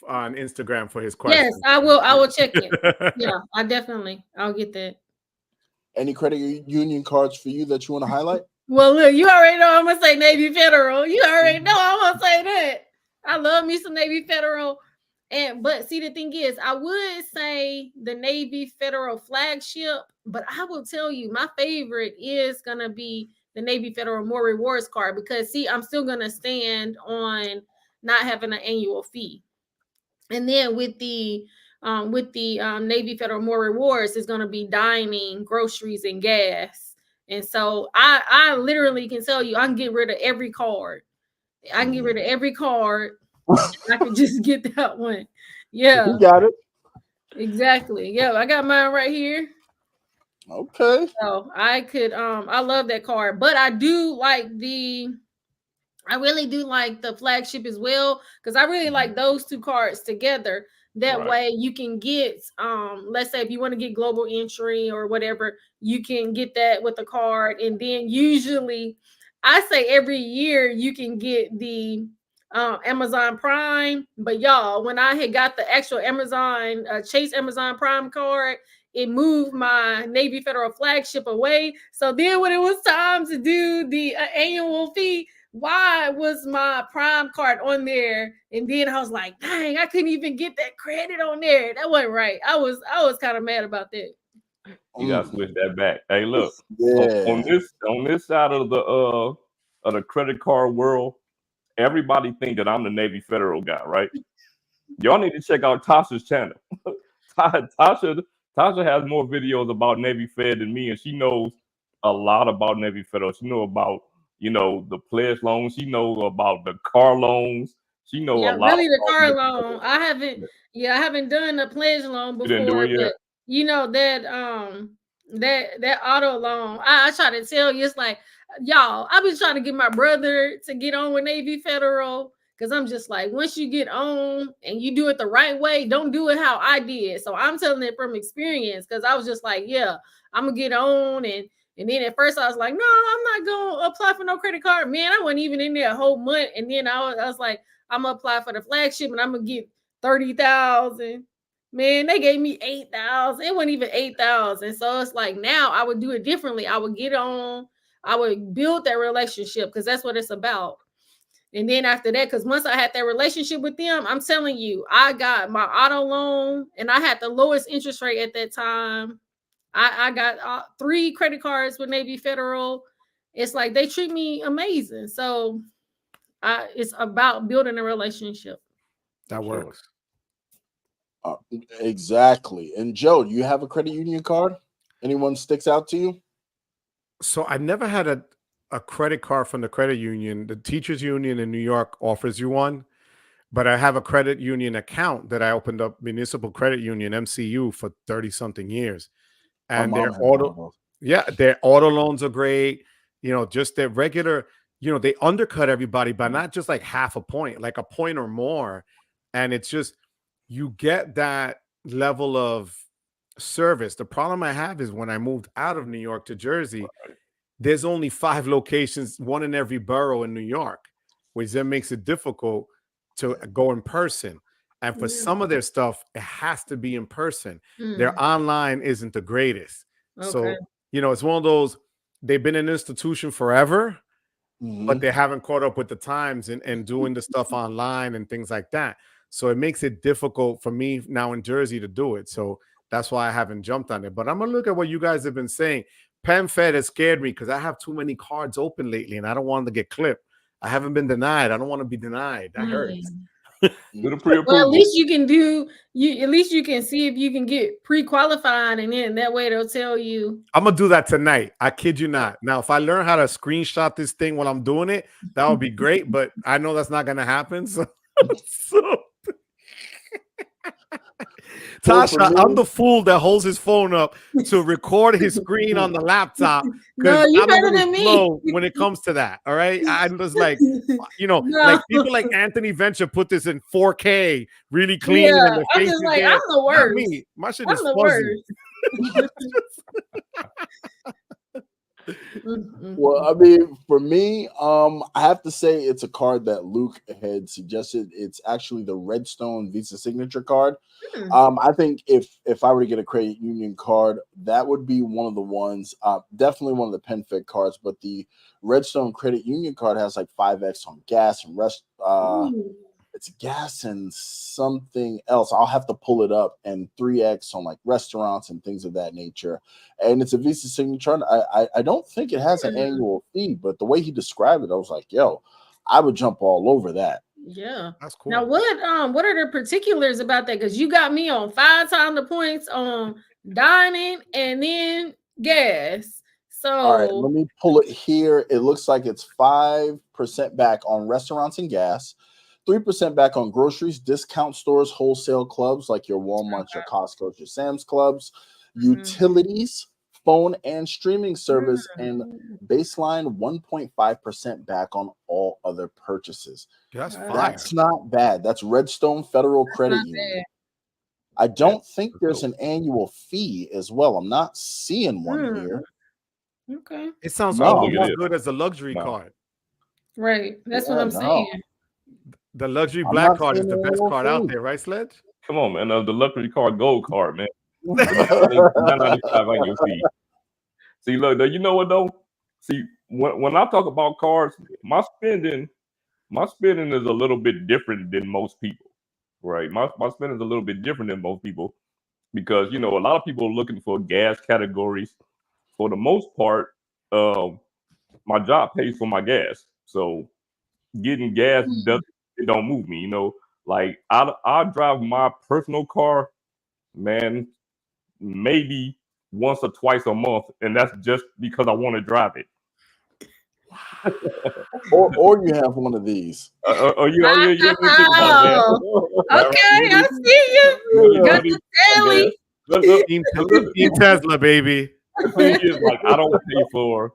on Instagram for his question. Yes, I will check it. Yeah, I'll get that. Any credit union cards for you that you want to highlight? Well, look, you already know I'm gonna say Navy Federal. You already know I'm gonna say that. I love me some Navy Federal. But see, the thing is, I would say the Navy Federal flagship, but I will tell you my favorite is gonna be the Navy Federal More Rewards card, because see, I'm still gonna stand on not having an annual fee. And then with the Navy Federal More Rewards is gonna be dining, groceries, and gas. And so I literally can tell you I can get rid of every card. I can get rid of every card. I can just get that one. Yeah. You got it. Exactly. Yeah, I got mine right here. Okay. So I could I love that card, but I really do like the flagship as well, because I really like those two cards together. That way you can get let's say if you want to get global entry or whatever, you can get that with the card. And then usually I say every year you can get the Amazon Prime. But y'all, when I had got the actual Amazon Chase Amazon Prime card, it moved my Navy Federal flagship away. So then when it was time to do the annual fee, why was my Prime card on there? And then I was like, dang, I couldn't even get that credit on there. That wasn't right. I was kind of mad about that. You gotta switch that back. Hey, look, on this side of the credit card world, everybody think that I'm the Navy Federal guy, right? Y'all need to check out Tasha's channel. Tasha has more videos about Navy Fed than me, and she knows a lot about Navy Federal. She knows about, the pledge loans. She knows about the car loans. She knows a lot. Really, the car loan. I haven't done a pledge loan before. You didn't do it yet? But that auto loan. I try to tell you, it's like, y'all, I've been trying to get my brother to get on with Navy Federal, because I'm just like, once you get on and you do it the right way, don't do it how I did. So I'm telling it from experience, because I was just like, yeah, I'm gonna get on. And then at first I was like, no, I'm not gonna apply for no credit card. Man, I wasn't even in there a whole month. And then I was like, I'm gonna apply for the flagship and I'm gonna get 30,000. Man, they gave me 8,000. It wasn't even 8,000. So it's like, now I would do it differently. I would get on. I would build that relationship, because that's what it's about. And then after that, because once I had that relationship with them, I'm telling you, I got my auto loan and I had the lowest interest rate at that time. I got 3 credit cards with Navy Federal. It's like they treat me amazing. So it's about building a relationship. That works. Exactly. And Joe, do you have a credit union card? Anyone sticks out to you? So I never had a credit card from the credit union. The teachers union in New York offers you one, but I have a credit union account that I opened up, Municipal Credit Union, MCU, for 30 something years. And their auto loans are great. Just their regular, they undercut everybody by not just like half a point, like a point or more. And it's just, you get that level of service. The problem I have is when I moved out of New York to Jersey, there's only 5 locations, one in every borough in New York, which then makes it difficult to go in person. And for some of their stuff, it has to be in person. Their Mm. online isn't the greatest. Okay. So, it's one of those, they've been an institution forever, but they haven't caught up with the times and doing the stuff online and things like that. So it makes it difficult for me now in Jersey to do it. So that's why I haven't jumped on it. But I'm going to look at what you guys have been saying. PenFed has scared me because I have too many cards open lately and I don't want them to get clipped. I haven't been denied. I don't want to be denied. That hurts. Do the pre-approval. Well, at least you can at least you can see if you can get pre-qualified, and then that way they'll tell you. I'm gonna do that tonight. I kid you not. Now, if I learn how to screenshot this thing while I'm doing it, that would be great. But I know that's not gonna happen. So Tasha, I'm the fool that holds his phone up to record his screen on the laptop. No, you I'm better than me when it comes to that. All right. I'm just like, like people like Anthony Venture put this in 4K, really clean. Yeah, and the I'm face just is like, there. I'm the worst. Not me. My shit I'm is the fuzzy. Well, I mean, for me, I have to say it's a card that Luke had suggested. It's actually the Redstone Visa Signature card. I think if I were to get a credit union card, that would be one of the ones. Definitely one of the PenFed cards, but the Redstone Credit Union card has like 5x on gas and it's gas and something else. I'll have to pull it up, and 3x on like restaurants and things of that nature. And it's a Visa signature. I don't think it has an annual fee, but the way he described it, I was like, yo, I would jump all over that. Yeah, that's cool. Now, what are the particulars about that? Because you got me on 5 times the points on dining and then gas. So all right, let me pull it here. It looks like it's 5% back on restaurants and gas, 3% back on groceries, discount stores, wholesale clubs like your Walmarts, your Costco's, your Sam's Clubs, utilities, phone and streaming service, and baseline 1.5% back on all other purchases. That's not bad. That's Redstone Federal Credit Union. I don't think there's an annual fee as well. I'm not seeing one here. Okay. It sounds almost as good as a luxury card. Right. That's what I'm saying. The luxury black card is the best card out there, right, Sledge? Come on, man. The luxury card gold card, man. $9.95 on your fee. See, look, you know what though? See, when I talk about cards, my spending is a little bit different than most people, right? My spending is a little bit different than most people because a lot of people are looking for gas categories. For the most part, my job pays for my gas, so getting gas don't move me. Like I drive my personal car, man, maybe once or twice a month, and that's just because I want to drive it. or you have one of these. Okay, I see you. Got the daily. Tesla, baby. The thing is, like, I don't pay for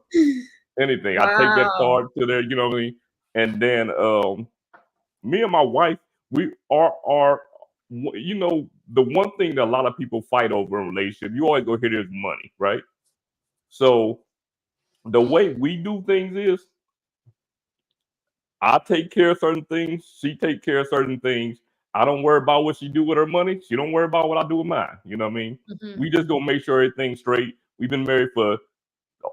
anything. I take that card to there, you know what I mean? And then me and my wife, we are the one thing that a lot of people fight over in a relationship, you always go hear there's money, right? So the way we do things is I take care of certain things, she take care of certain things. I don't worry about what she do with her money. She don't worry about what I do with mine. You know what I mean? We just gonna make sure everything's straight. We've been married for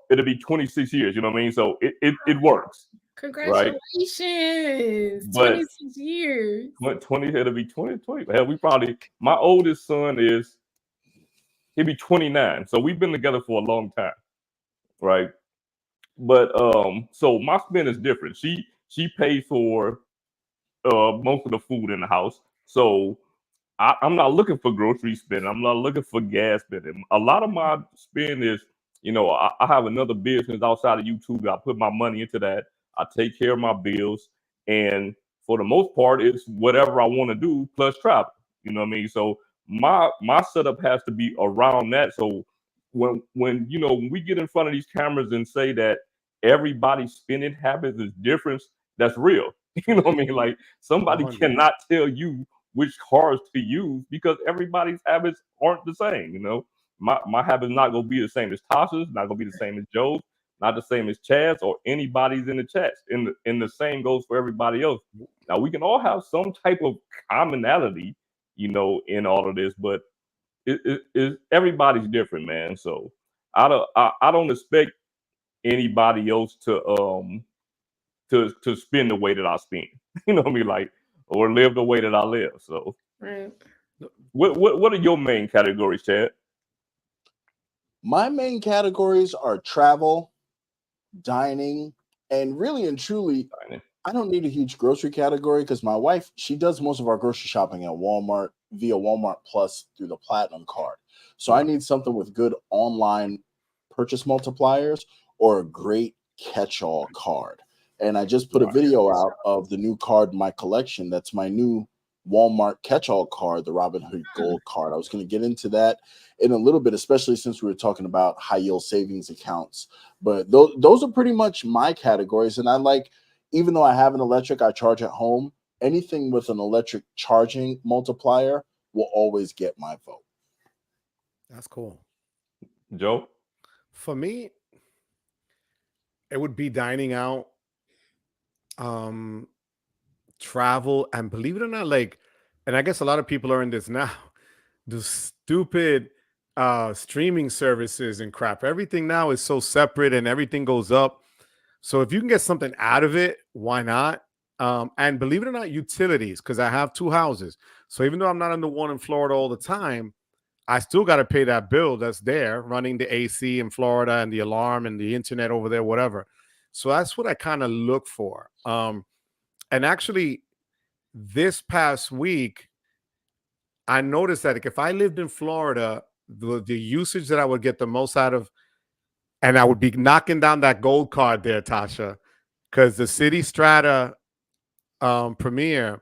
it'll be 26 years, you know what I mean? So it works. Congratulations. Right? 26 years. 20, it'll be 20. Hell, my oldest son he'll be 29. So we've been together for a long time. Right. But so my spend is different. She pays for most of the food in the house. So I'm not looking for grocery spending. I'm not looking for gas spending. A lot of my spend is, I have another business outside of YouTube. I put my money into that. I take care of my bills. And for the most part, it's whatever I want to do plus travel. You know what I mean? So my setup has to be around that. So when we get in front of these cameras and say that everybody's spending habits is different, that's real. You know what I mean? Like somebody cannot tell you which cards to use because everybody's habits aren't the same. My habit's not gonna be the same as Tasha's, not gonna be the same as Joe's. not the same as Chad's or anybody's in the chats. And the same goes for everybody else. Now we can all have some type of commonality, in all of this, but everybody's different, man. So I don't expect anybody else to spend the way that I spend. You know what I mean? Like, or live the way that I live. So Right. what are your main categories, Chad? My main categories are travel, dining, and really and truly, I don't need a huge grocery category because my wife, she does most of our grocery shopping at Walmart via Walmart Plus through the Platinum card. So I need something with good online purchase multipliers or a great catch-all card. And I just put a video out of the new card in my collection. That's my new Walmart catch-all card, the Robinhood Gold card. I was going to get into that in a little bit, especially since we were talking about high yield savings accounts. But those are pretty much my categories. And I like, even though I have an electric, I charge at home. Anything with an electric charging multiplier will always get my vote. That's cool. Joe? For me, it would be dining out, travel, and believe it or not, like, and I guess a lot of people are in this now, the stupid streaming services and crap. Everything now is so separate and everything goes up. So if you can get something out of it, why not? And believe it or not, utilities, because I have 2 houses. So even though I'm not in the one in Florida all the time, I still got to pay that bill that's there, running the AC in Florida and the alarm and the internet over there, whatever. So that's what I kind of look for. And actually, this past week, I noticed that if I lived in Florida, the usage that I would get the most out of, and I would be knocking down that gold card there, Tasha, because the City Strata Premier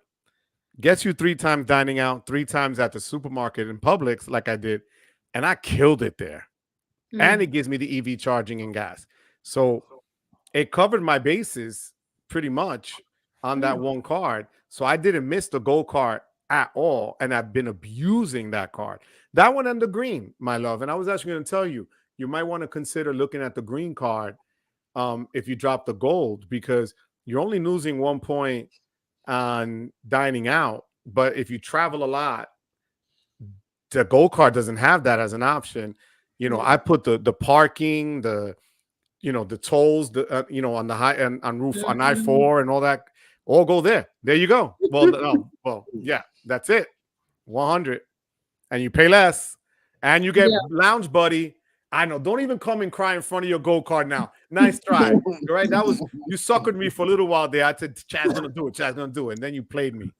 gets you 3 times dining out, 3 times at the supermarket in Publix, like I did, and I killed it there. And it gives me the EV charging and gas. So it covered my bases pretty much on that one card. So I didn't miss the gold card at all. And I've been abusing that card. That one and the green, my love. And I was actually going to tell you, you might want to consider looking at the green card if you drop the gold, because you're only losing 1 point on dining out. But if you travel a lot, the gold card doesn't have that as an option. I put the parking, the tolls, on the high and on roof on I-4 and all that, all go there. There you go. Well, yeah, that's it. 100, and you pay less, and you get lounge buddy. I know. Don't even come and cry in front of your gold card now. Nice try. Right? That was, you suckered me for a little while there. I said, Chad's gonna do it. Chad's gonna do it, and then you played me.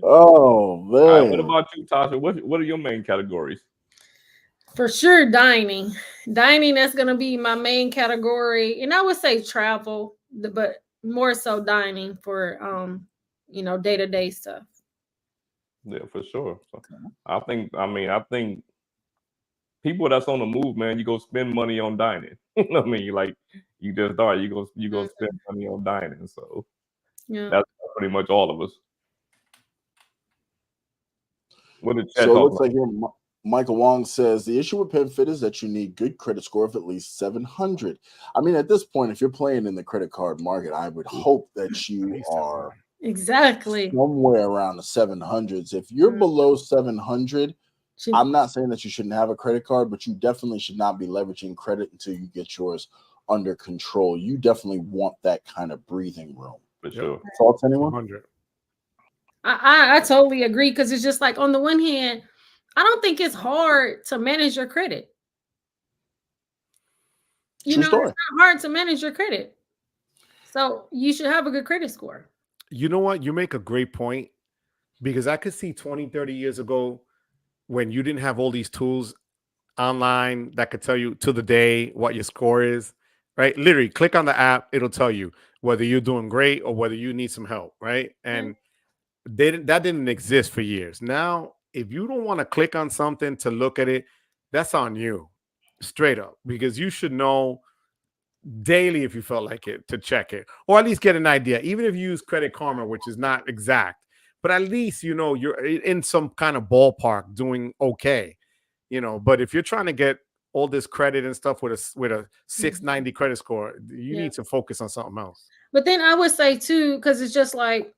Oh man! All right, what about you, Tasha? What are your main categories? For sure, dining. That's going to be my main category, and I would say travel, but more so dining for day-to-day stuff. Yeah, for sure. So I think people that's on the move, man, you go spend money on dining. You know what I mean? Like, you just start, you go spend money on dining. So that's pretty much all of us. What did Chad so it talk looks about? like here, Michael Wong says the issue with PenFit is that you need good credit score of at least 700. I mean, at this point, if you're playing in the credit card market, I would hope that you are exactly somewhere around the 700s. If you're below 700, I'm not saying that you shouldn't have a credit card, but you definitely should not be leveraging credit until you get yours under control. You definitely want that kind of breathing room. For sure. Thoughts, anyone? 100. I totally agree, because it's just like, on the one hand, I don't think it's hard to manage your credit. It's not hard to manage your credit. So you should have a good credit score. You know what? You make a great point, because I could see 20, 30 years ago, when you didn't have all these tools online that could tell you to the day what your score is, right? Literally click on the app. It'll tell you whether you're doing great or whether you need some help, right? And that didn't exist for years. Now, if you don't want to click on something to look at it, that's on you, straight up, because you should know daily, if you felt like it, to check it, or at least get an idea. Even if you use Credit Karma, which is not exact, but at least you're in some kind of ballpark doing okay. you know. But if you're trying to get all this credit and stuff with a 690 credit score, you need to focus on something else. But then I would say too, because it's just like,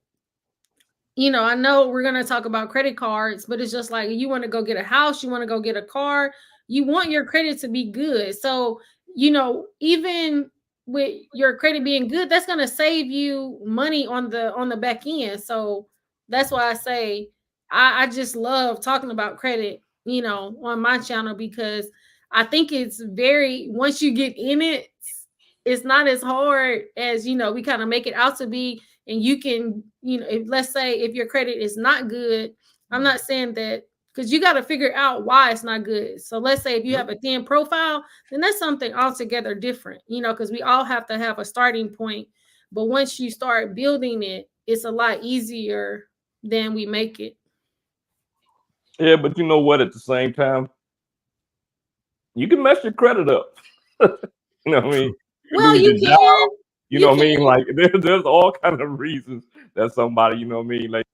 you know, I know we're going to talk about credit cards, but it's just like, you want to go get a house, you want to go get a car, you want your credit to be good. So, you know, even with your credit being good, that's going to save you money on the back end. So that's why I say I just love talking about credit, you know, on my channel, because I think it's once you get in it, it's not as hard as, you know, we kind of make it out to be. And you can, you know, let's say if your credit is not good, I'm not saying that, because you got to figure out why it's not good. So let's say if you have a thin profile, then that's something altogether different, you know, because we all have to have a starting point. But once you start building it, it's a lot easier than we make it. Yeah, but you know what? At the same time, you can mess your credit up. You know what I mean? Well, you can. Job, you know what I mean? Like there's all kinds of reasons that somebody, you know what I mean, like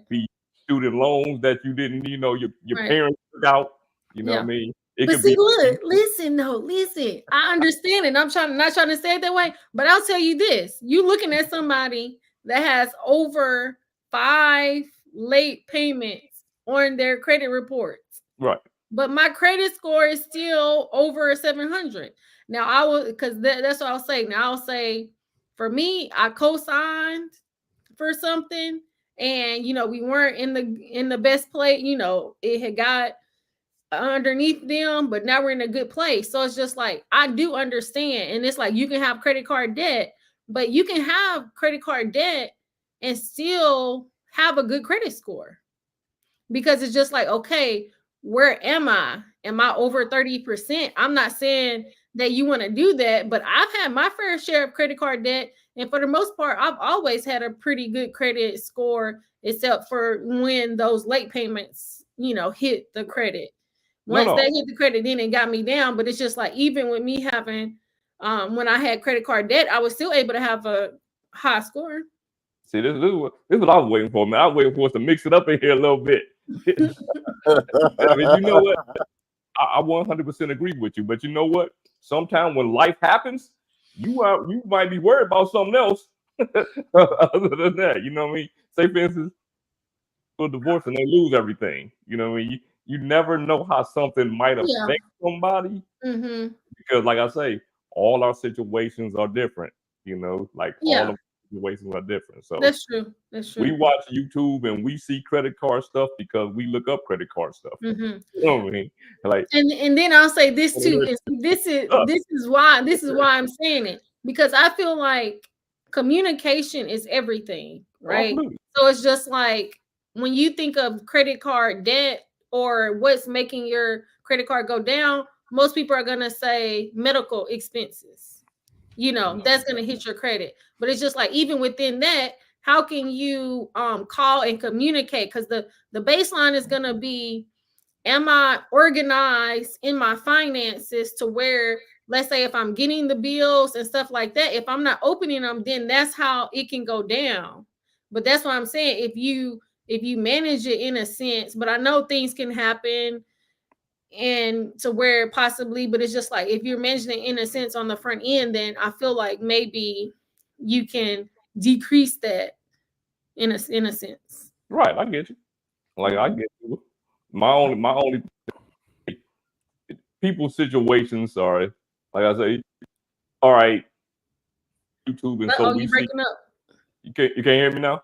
be student loans that you didn't, you know, your parents took out. You know what I mean? But see, look, listen. I understand it. I'm not trying to say it that way, but I'll tell you this: you looking at somebody that has over 5 late payments on their credit reports, right? But my credit score is still over 700. Now I will, because that's what I'll say. Now I'll say, for me, I co-signed for something, and you know we weren't in the best place. You know, it had got underneath them, but now we're in a good place. So it's just like, I do understand, and it's like you can have credit card debt, but you can have credit card debt and still have a good credit score, because it's just like, okay, where am I? Am I over 30%? I'm not saying that you want to do that, but I've had my fair share of credit card debt. And for the most part, I've always had a pretty good credit score, except for when those late payments, you know, hit the credit. Once they hit the credit, then it got me down. But it's just like, even with me having, when I had credit card debt, I was still able to have a high score. See, this is what I was waiting for, man. I was waiting for us to mix it up in here a little bit. I mean, you know what? I 100% agree with you, but you know what? Sometimes when life happens, you might be worried about something else other than that. You know what I mean? Say, for instance, for divorce and they lose everything. You know what I mean? You never know how something might affect somebody, because, like I say, all our situations are different. You know, like all of situations are different. So that's true. We watch YouTube and we see credit card stuff because we look up credit card stuff. You know what I mean? Like, and then I'll say this too. This is why I'm saying it, because I feel like communication is everything, right? Absolutely. So it's just like, when you think of credit card debt or what's making your credit card go down, most people are gonna say medical expenses. You know, that's going to hit your credit. But it's just like, even within that, how can you call and communicate? Because the baseline is going to be, am I organized in my finances to where, let's say if I'm getting the bills and stuff like that, if I'm not opening them, then that's how it can go down. But that's what I'm saying. If you manage it in a sense, but I know things can happen, and to where possibly, but it's just like, if you're managing it in a sense on the front end, then I feel like maybe you can decrease that in a sense. Right, I get you. Like, I get you. My only people's situations are, like I say, all right, YouTube, and so we see. Breaking up. You can't hear me now?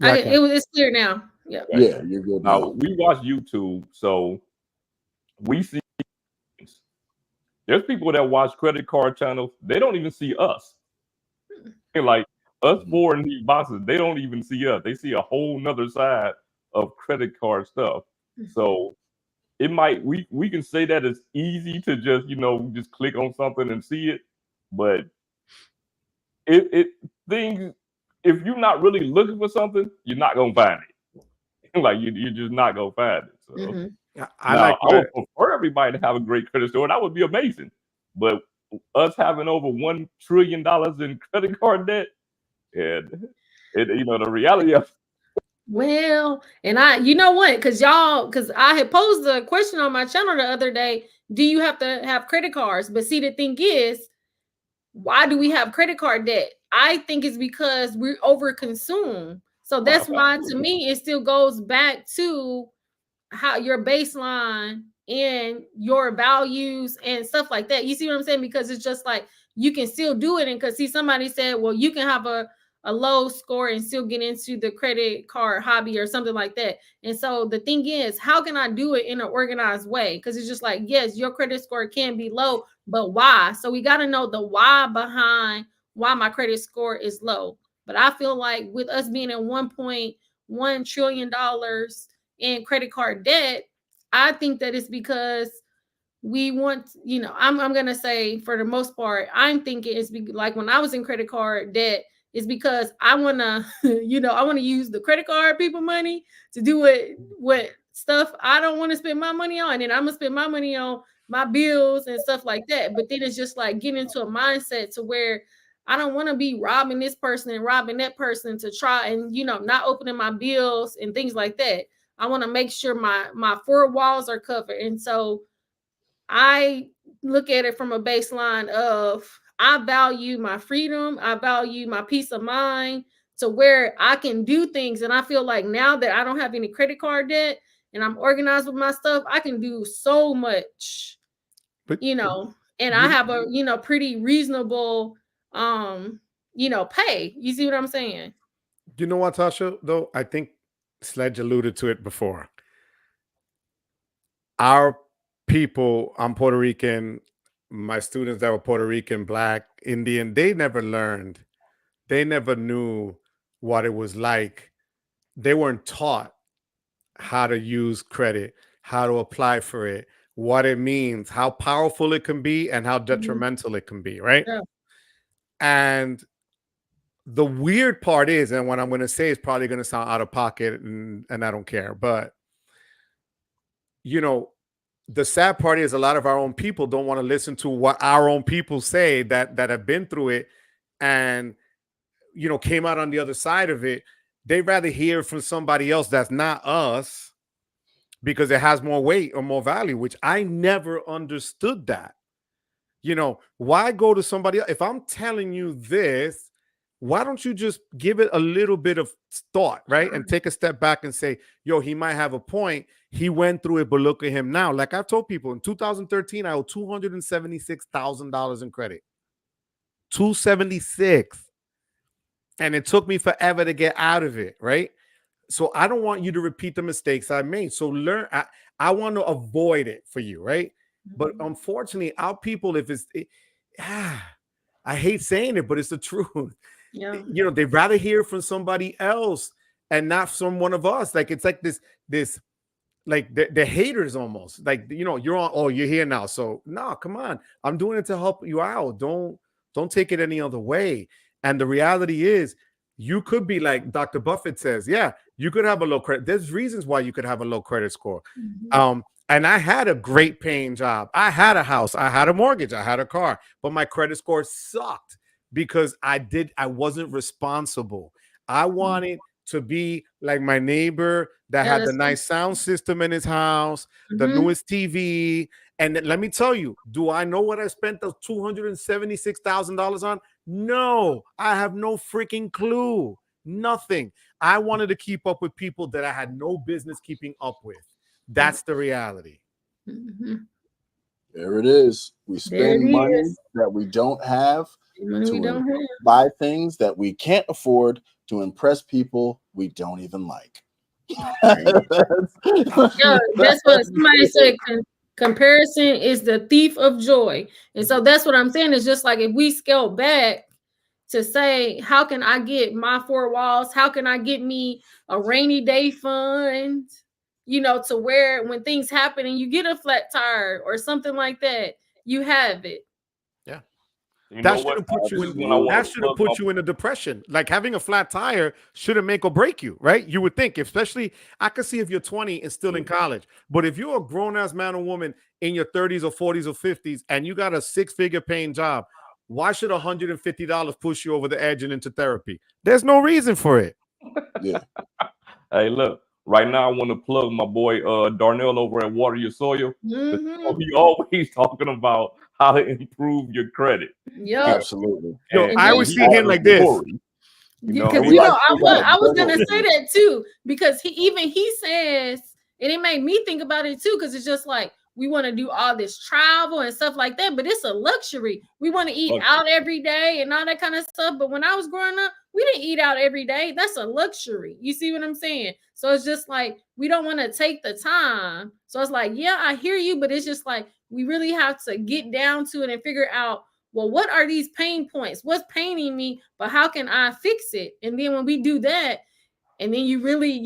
It's clear now. Yeah. Yeah, you're good now. We watch YouTube, so we see things. There's people that watch credit card channels. They don't even see us. Like, us four in these boxes, they don't even see us. They see a whole nother side of credit card stuff. So it might, we can say that it's easy to just, you know, just click on something and see it, but things, if you're not really looking for something, you're not gonna find it. Like, you're just not gonna find it. So I would prefer everybody to have a great credit score. That would be amazing. But us having over $1 trillion in credit card debt, and you know, the reality of Well, and you know what? Because I had posed a question on my channel the other day. Do you have to have credit cards? But see, the thing is, why do we have credit card debt? I think it's because we overconsume. So that's why, to me, it still goes back to how your baseline and your values and stuff like that. You see what I'm saying? Because it's just like you can still do it. And because somebody said, well, you can have a low score and still get into the credit card hobby or something like that. And so the thing is, how can I do it in an organized way? Because it's just like, yes, your credit score can be low, but why? So we got to know the why behind why my credit score is low. But I feel like with us being at $1.1 trillion in credit card debt, I think that it's because we want, I'm gonna say for the most part, I'm thinking it's like when I was in credit card debt, it's because I wanna, I want to use the credit card people money to do what stuff I don't want to spend my money on, and I'm gonna spend my money on my bills and stuff like that. But then it's just like getting into a mindset to where I don't want to be robbing this person and robbing that person to try and not opening my bills and things like that. I want to make sure my four walls are covered. And so I look at it from a baseline of I value my freedom, I value my peace of mind to where I can do things. And I feel like now that I don't have any credit card debt and I'm organized with my stuff, I can do so much, and I have a, pretty reasonable, pay. You see what I'm saying? You know what, Tasha, though? I think Sledge alluded to it before. Our people, I'm Puerto Rican, my students that were Puerto Rican, Black, Indian, they never learned. They never knew what it was like. They weren't taught how to use credit, how to apply for it, what it means, how powerful it can be, and how detrimental it can be, right? Yeah. And the weird part is, and what I'm going to say is probably going to sound out of pocket, and I don't care, but the sad part is a lot of our own people don't want to listen to what our own people say that have been through it and came out on the other side of it. They'd rather hear from somebody else that's not us because it has more weight or more value, which I never understood that. Why go to somebody else? If I'm telling you this, why don't you just give it a little bit of thought, right? And take a step back and say, yo, he might have a point. He went through it, but look at him now. Like I've told people, in 2013, I owed $276,000 in credit. $276,000. And it took me forever to get out of it, right? So I don't want you to repeat the mistakes I made. So learn. I want to avoid it for you, right? But unfortunately, our people, I hate saying it, but it's the truth. Yeah. They'd rather hear from somebody else and not from one of us. Like it's like this like the haters almost. Like you're on. Oh, you're here now. So no, come on. I'm doing it to help you out. Don't take it any other way. And the reality is, you could be like Dr. Buffett says. Yeah, you could have a low credit. There's reasons why you could have a low credit score. And I had a great paying job. I had a house. I had a mortgage. I had a car. But my credit score sucked because I wasn't responsible. I wanted to be like my neighbor that had the nice sound system in his house, the newest TV. And then, let me tell you, do I know what I spent those $276,000 on? No, I have no freaking clue. Nothing. I wanted to keep up with people that I had no business keeping up with. That's the reality. There it is. We spend money that we don't have to buy things that we can't afford to impress people we don't even like. That's what somebody said. Comparison is the thief of joy. And so that's what I'm saying. It's just like if we scale back to say, how can I get my four walls? How can I get me a rainy day fund? To where when things happen and you get a flat tire or something like that, you have it. Yeah. That shouldn't put you in a depression. Like having a flat tire shouldn't make or break you, right? You would think, especially, I could see if you're 20 and still in college. But if you're a grown-ass man or woman in your 30s or 40s or 50s and you got a six-figure paying job, why should $150 push you over the edge and into therapy? There's no reason for it. Yeah. Hey, look. Right now, I want to plug my boy Darnell over at Water Your Soil. He always talking about how to improve your credit. Yep. Absolutely. Yo, I always see him like this. Because I was gonna say that too, because he says, and it made me think about it too, because it's just like we want to do all this travel and stuff like that, but it's a luxury. We want to eat out every day and all that kind of stuff. But when I was growing up, we didn't eat out every day. That's a luxury. You see what I'm saying? So it's just like we don't want to take the time. So it's like, yeah, I hear you, but it's just like we really have to get down to it and figure out, well, what are these pain points? What's paining me? But how can I fix it? And then when we do that, and then you really,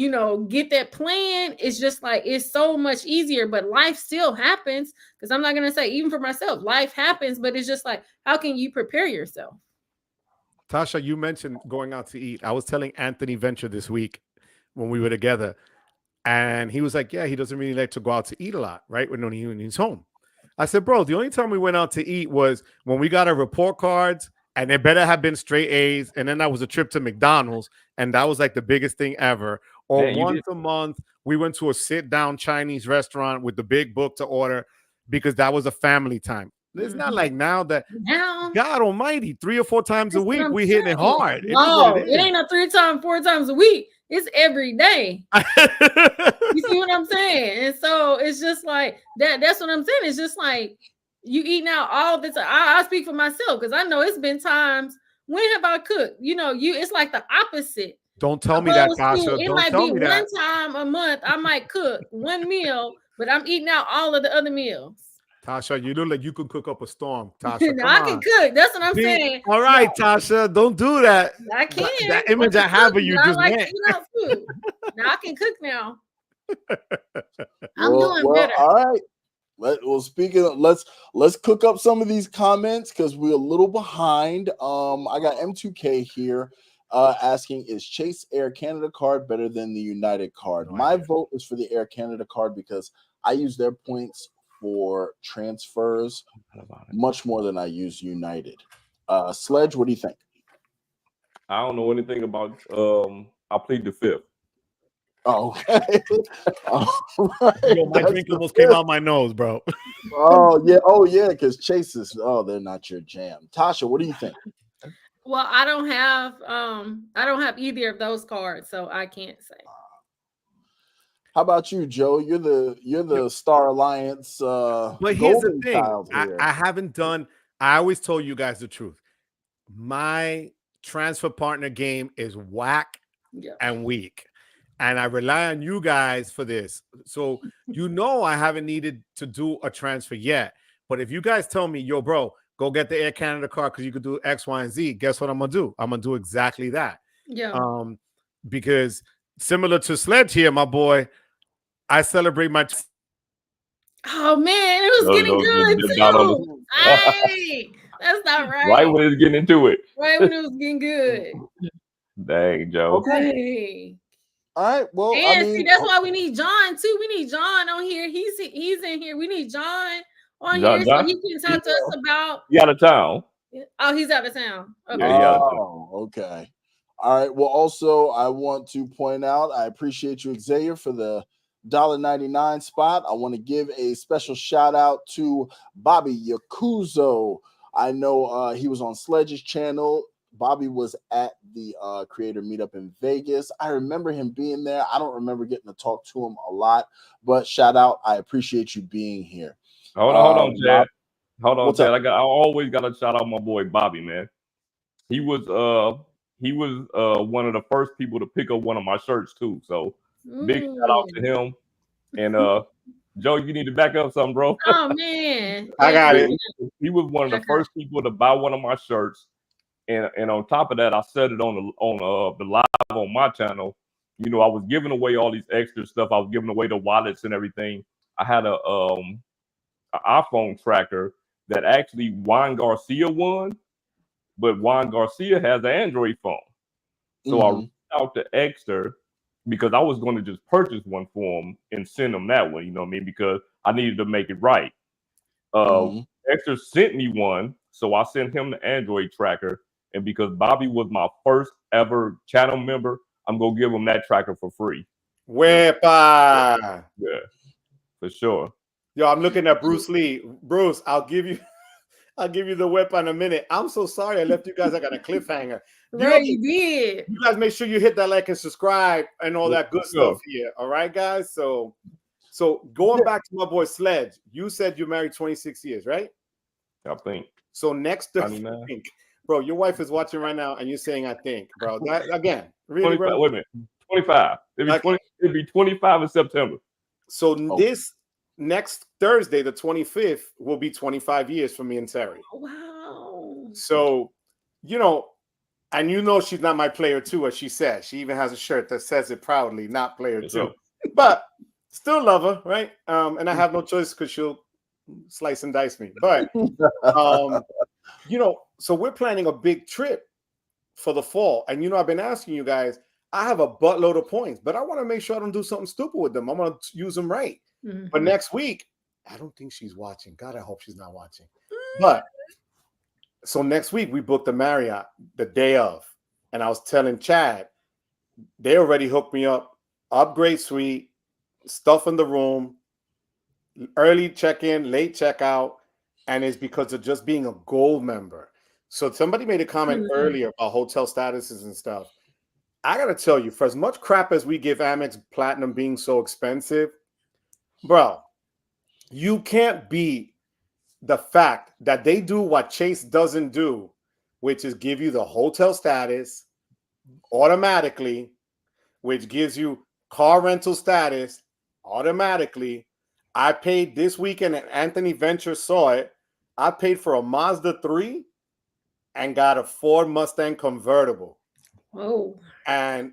get that plan, it's just like it's so much easier. But life still happens, because I'm not gonna say, even for myself, life happens, but it's just like, how can you prepare yourself? Tasha, you mentioned going out to eat. I was telling Anthony Venture this week when we were together, and he was like, yeah, he doesn't really like to go out to eat a lot, right? When he's home. I said, bro, the only time we went out to eat was when we got our report cards, and it better have been straight A's. And then that was a trip to McDonald's, and that was like the biggest thing ever. Or once a month, we went to a sit-down Chinese restaurant with the big book to order, because that was a family time. It's not like now that, God almighty, 3 or 4 times a week, we hitting it hard. No, it ain't a 4 times a week. It's every day. You see what I'm saying? And so it's just like that. That's what I'm saying. It's just like you eating out all the time. I speak for myself, because I know it's been times. When have I cooked? It's like the opposite. Don't tell me that, Tasha. It Don't might tell be me that. one time a month I might cook one meal, but I'm eating out all of the other meals. Tasha, you look like you could cook up a storm. Tasha, I can cook. That's what I'm saying. All right, Tasha, don't do that. I can. That image I have of you just like went. Food. Now I can cook now. I'm doing better. All right. Speaking of, let's cook up some of these comments, because we're a little behind. I got M2K here asking, is Chase Air Canada card better than the United card? My vote is for the Air Canada card, because I use their points for transfers much more than I use United. Sledge, what do you think? I don't know anything about. I plead the fifth. Oh, okay. Yo, my drink almost came out my nose, bro. Oh yeah, because Chase is. They're not your jam. Tasha, what do you think? Well, I don't have either of those cards, so I can't say. How about you, Joe? You're the Star Alliance. But here's the thing: I haven't done. I always told you guys the truth. My transfer partner game is whack and weak, and I rely on you guys for this. So I haven't needed to do a transfer yet. But if you guys tell me, yo, bro, go get the Air Canada card because you could do X, Y, and Z, guess what I'm gonna do? I'm gonna do exactly that. Yeah. Because similar to Sledge here, my boy, I celebrate my. Oh man, it was getting good too. Hey, that's not right. Right when it's getting into it. Right when it was getting good. Dang, Joe. Okay. All right. Well, and see, that's why we need John too. We need John on here. He's in here. We need John on here so he can talk to us about. He out of town. Oh, he's out of town. Okay. Okay. All right. Well, also, I want to point out, I appreciate you, Xavier, for the $1.99 spot. I want to give a special shout out to Bobby Yakuzo. I know he was on Sledge's channel. Bobby was at the creator meetup in Vegas. I remember him being there. I don't remember getting to talk to him a lot, but shout out. I appreciate you being here. Hold on, Chad. Hold on, Chad. I always got to shout out my boy Bobby, man. He was one of the first people to pick up one of my shirts too. So big shout out to him. And Joe, you need to back up something, bro. Oh man, I got it. He was one of the first people to buy one of my shirts. And on top of that, I said it on the live on my channel. I was giving away all these extra stuff. I was giving away the wallets and everything. I had a iPhone tracker that actually Juan Garcia won, but Juan Garcia has an Android phone. So I reached out to Exter because I was going to just purchase one for him and send him that one. You know what I mean? Because I needed to make it right. Exter sent me one, so I sent him the Android tracker. And because Bobby was my first ever channel member, I'm going to give him that tracker for free. Wepa. Yeah, for sure. Yo, I'm looking at Bruce Lee. Bruce, I'll give you the whip in a minute. I'm so sorry I left you guys. I got a cliffhanger. You did. You guys make sure you hit that like and subscribe and all that good stuff here. All right, guys. So going back to my boy Sledge, you said you married 26 years, right? I think. So next Thursday, bro, your wife is watching right now, and you're saying I think, bro. That again, really, bro. Wait a minute, 25. It'd be 25 in September. So this next Thursday, the 25th, will be 25 years for me and Terry. Wow. So, and she's not my player too, as she says. She even has a shirt that says it proudly, not player too. But still love her, right? And I have no choice because she'll slice and dice me. But so we're planning a big trip for the fall. And I've been asking you guys, I have a buttload of points, but I want to make sure I don't do something stupid with them. I'm going to use them right. Mm-hmm. But next week, I don't think she's watching. God, I hope she's not watching. But so next week we booked the Marriott the day of. And I was telling Chad, they already hooked me up, upgrade suite, stuff in the room, early check-in, late check-out. And it's because of just being a gold member. So somebody made a comment earlier about hotel statuses and stuff. I got to tell you, for as much crap as we give Amex Platinum being so expensive, bro, you can't beat the fact that they do what Chase doesn't do, which is give you the hotel status automatically, which gives you car rental status automatically. I paid this weekend, and Anthony Venture saw it. I paid for a Mazda 3 and got a Ford Mustang convertible. Oh, and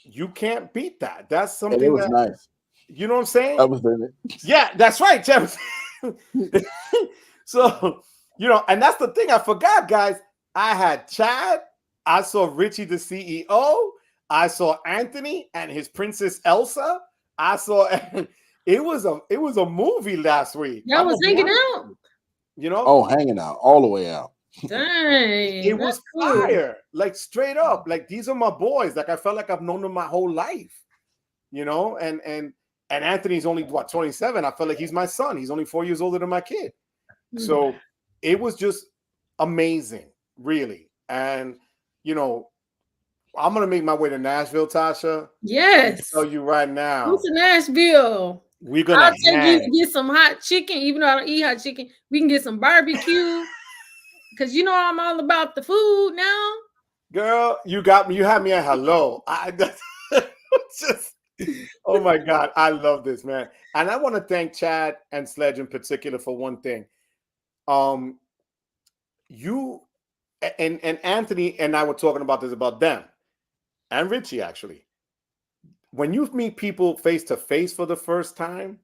you can't beat that. That's something and it was nice. You know what I'm saying? I was in it. Yeah, that's right, Jeff. So, and that's the thing I forgot, guys. I had Chad. I saw Richie, the CEO. I saw Anthony and his Princess Elsa. I saw it was a movie last week. Y'all was hanging out. Oh, hanging out all the way out. Dang, it was fire, like straight up. Like these are my boys. Like I felt like I've known them my whole life, and Anthony's only 27. I felt like he's my son. He's only 4 years older than my kid. So it was just amazing, really. And I'm gonna make my way to Nashville, Tasha. Yes. I'll tell you right now. Come to Nashville. We're gonna I'll take you to get some hot chicken, even though I don't eat hot chicken. We can get some barbecue. Because I'm all about the food now. Girl, you got me. You had me at hello. Oh my God. I love this, man. And I want to thank Chad and Sledge in particular for one thing. You and Anthony and I were talking about this about them and Richie, actually. When you meet people face to face for the first time,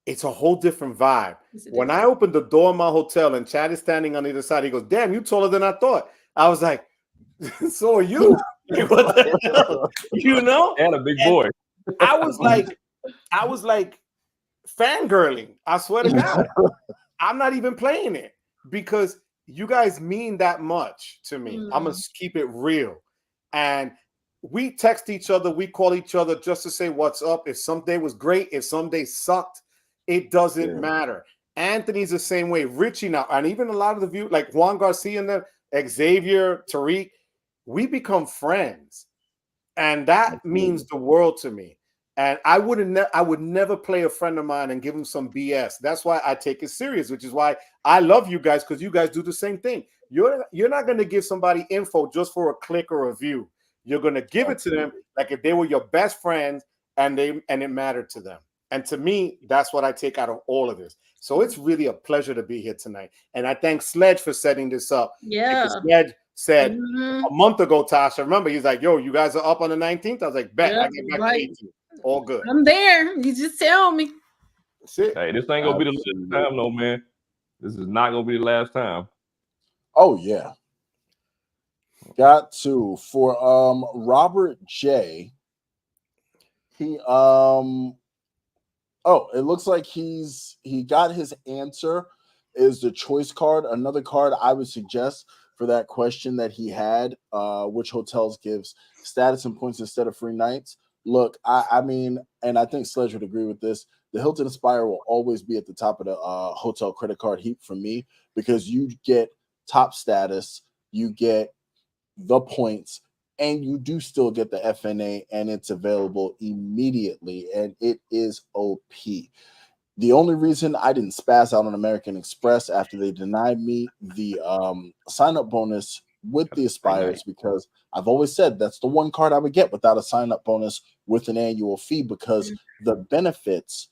it's a whole different vibe. When I opened the door of my hotel and Chad is standing on the other side, he goes, "Damn, you taller than I thought." I was like, "So are you?" And a big boy. I was like fangirling. I swear to God. I'm not even playing it because you guys mean that much to me. I'm going to keep it real. And we text each other. We call each other just to say what's up. If some day was great, if some day sucked, it doesn't matter. Anthony's the same way. Richie now, and even a lot of the view, like Juan Garcia and them, Xavier, Tariq, we become friends. And that means the world to me. And I would never play a friend of mine and give him some BS. That's why I take it serious, which is why I love you guys, because you guys do the same thing. You're not going to give somebody info just for a click or a view. You're going to give it to them like if they were your best friends and it mattered to them. And to me, that's what I take out of all of this. So it's really a pleasure to be here tonight. And I thank Sledge for setting this up. Yeah. Sledge said a month ago, Tasha, remember, he's like, "Yo, you guys are up on the 19th?" I was like, "Bet, I get back to 18th. All good. I'm there. You just tell me." Hey, this ain't gonna be the last time, no, man. This is not gonna be the last time. Oh yeah. Got to for Robert J. He it looks like he got his answer. Is the choice card another card I would suggest for that question that he had? Which hotels gives status and points instead of free nights? Look, I mean, and I think Sledge would agree with this. The Hilton Aspire will always be at the top of the hotel credit card heap for me because you get top status, you get the points, and you do still get the FNA, and it's available immediately, and it is OP. The only reason I didn't spaz out on American Express after they denied me the sign-up bonus with the Aspire is because I've always said that's the one card I would get without a sign-up bonus with an annual fee because the benefits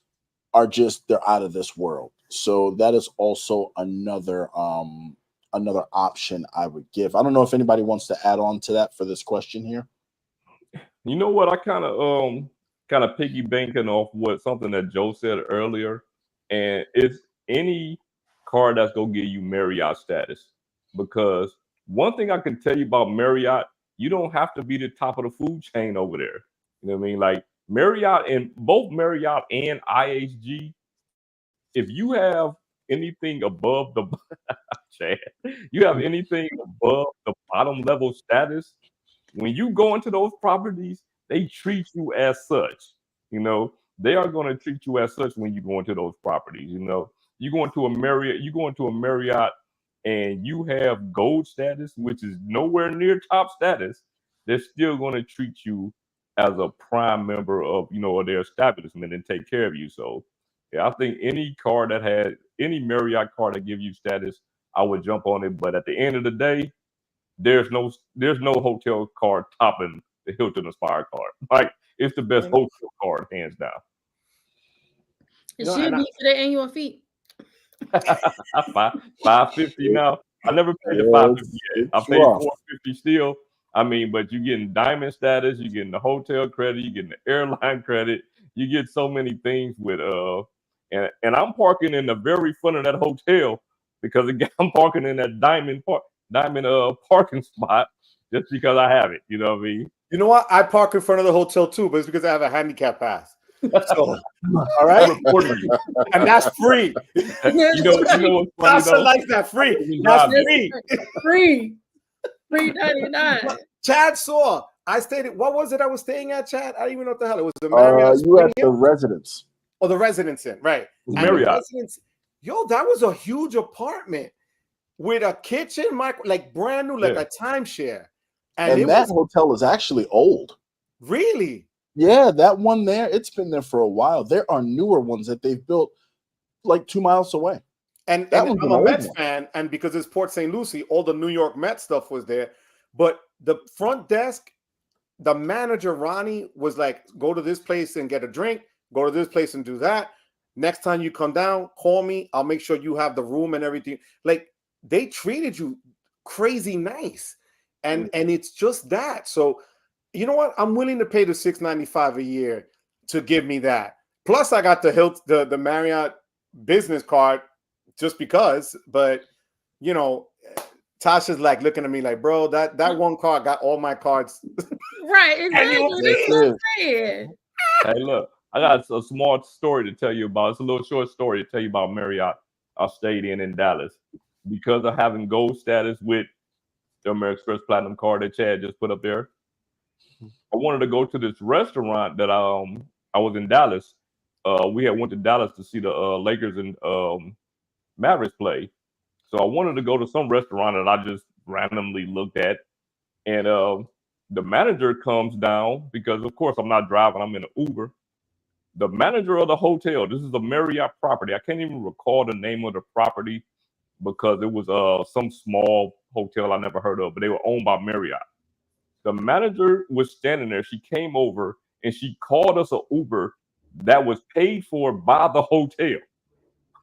are just, they're out of this world. So that is also another option I would give. I don't know if anybody wants to add on to that for this question here. You know what? I kind of piggy banking off something that Joe said earlier, and it's any card that's gonna give you Marriott status. Because one thing I can tell you about Marriott, you don't have to be the top of the food chain over there. You know what I mean? Like Marriott, and both Marriott and IHG, if you have anything above the Chad, you have anything above the bottom level status, when you go into those properties, they treat you as such. You know, they are going to treat you as such when you go into those properties. You know, you go into a Marriott, and you have gold status, which is nowhere near top status. They're still going to treat you as a prime member of, of their establishment and take care of you. So yeah, I think any Marriott card that give you status, I would jump on it. But at the end of the day, there's no hotel card topping the Hilton Aspire card. Like, it's the best hotel card, hands down. It should be for the annual fee. $550 now. I never paid the $550 yet. I paid $450 still. I mean, but you're getting diamond status, you're getting the hotel credit, you're getting the airline credit, you get so many things with and I'm parking in the very front of that hotel because again, I'm parking in that diamond parking spot just because I have it. You know what I mean? You know what? I park in front of the hotel too, but it's because I have a handicap pass. So, all right, and that's free. You know what's funny Tasha likes that free. That's free. Free 99. Chad saw. I stayed. What was it I was staying at, Chad? I don't even know what the hell it was. The Marriott. You at the Residence. Oh, the Residence Inn, right? Marriott. Yo, that was a huge apartment with a kitchen, like brand new, like a timeshare. And that hotel is actually old. Really? Yeah, that one there, it's been there for a while. There are newer ones that they've built like 2 miles away. And I'm a Mets fan, and because it's Port St. Lucie, all the New York Mets stuff was there. But the front desk, the manager, Ronnie, was like, go to this place and get a drink, go to this place and do that. Next time you come down, call me. I'll make sure you have the room and everything. Like, they treated you crazy nice. And it's just that. So, you know what? I'm willing to pay the $695 a year to give me that. Plus, I got the Marriott business card just because. But, Tasha's like looking at me like, bro, that one card got all my cards. Right. Exactly. Hey, look, I got a small story to tell you about. It's a little short story to tell you about Marriott I stayed in Dallas. Because of having gold status with the American Express Platinum card that Chad just put up there, I wanted to go to this restaurant that I was in Dallas. We had went to Dallas to see the Lakers and Mavericks play. So I wanted to go to some restaurant that I just randomly looked at. And the manager comes down because, of course, I'm not driving. I'm in an Uber. The manager of the hotel, this is a Marriott property. I can't even recall the name of the property because it was some small hotel I never heard of, but they were owned by Marriott. The manager was standing there. She came over and she called us an Uber that was paid for by the hotel.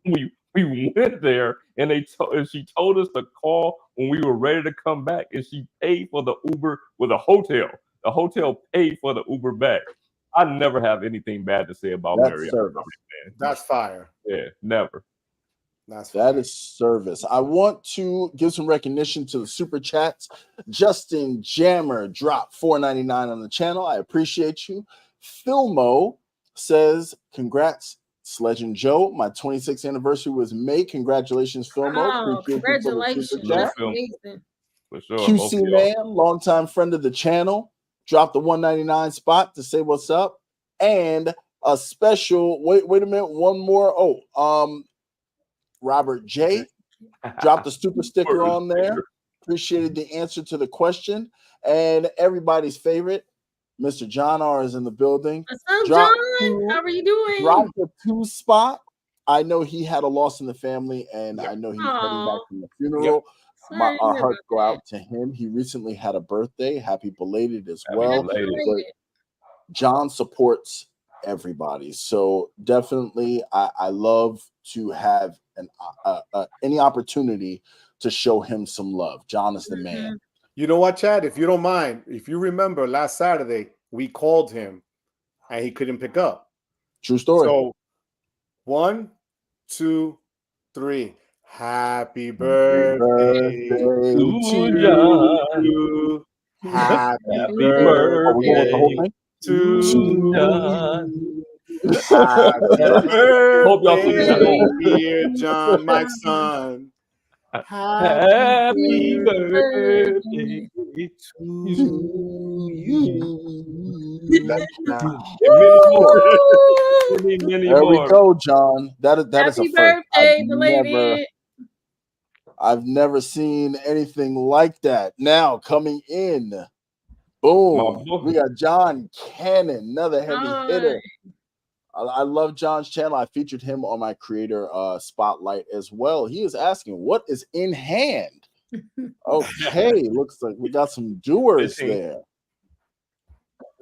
We went there and she told us to call when we were ready to come back, and she paid for the Uber with a hotel. The hotel paid for the Uber back. I never have anything bad to say about Marriott. That's fire. Yeah, never. That is service. I want to give some recognition to the super chats. Justin Jammer dropped $4.99 on the channel. I appreciate you. Philmo says, congrats, Sledge and Joe. My 26th anniversary was May. Congratulations, Philmo. Oh, congratulations. For sure. QC Man, longtime friend of the channel. drop the 199 spot to say what's up, and a special. Wait a minute, one more. Robert J. dropped the super sticker on there. Appreciated the answer to the question, and everybody's favorite, Mr. John R. is in the building. What's up, John? How are you doing? Drop the 2 spot. I know he had a loss in the family, and I know he's heading back from the funeral. Yep. Our hearts go out to him. He recently had a birthday. Happy belated as well. But John supports everybody, so definitely, I love to have any opportunity to show him some love. John is the man. You know what, Chad? If you don't mind, if you remember last Saturday, we called him and he couldn't pick up. True story. So 1, 2, 3. Happy birthday to you. Happy birthday to John. Happy birthday, dear John, my son. Happy birthday to you. There we go, John. That is a first. Birthday, belated. I've never seen anything like that. Now coming in, boom, we got John Cannon, another heavy hitter. I love John's channel. I featured him on my creator spotlight as well. He is asking, what is in hand? Okay, looks like we got some doers there.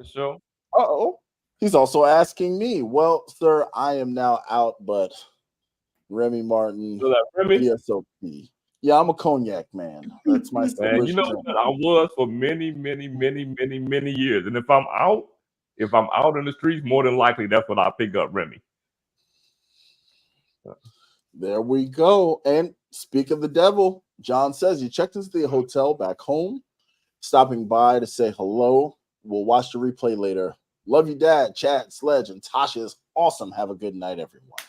Sure. Uh-oh. He's also asking me. Well, sir, I am now out, but Remy Martin, VSOP. Yeah, I'm a cognac man. That's my man. You know what? I was for many years. And if I'm out in the streets, more than likely that's what I pick up, Remy. There we go. And speak of the devil, John says he checked into the hotel back home, stopping by to say hello. We'll watch the replay later. Love you, Dad, Chad, Sledge, and Tasha is awesome. Have a good night, everyone.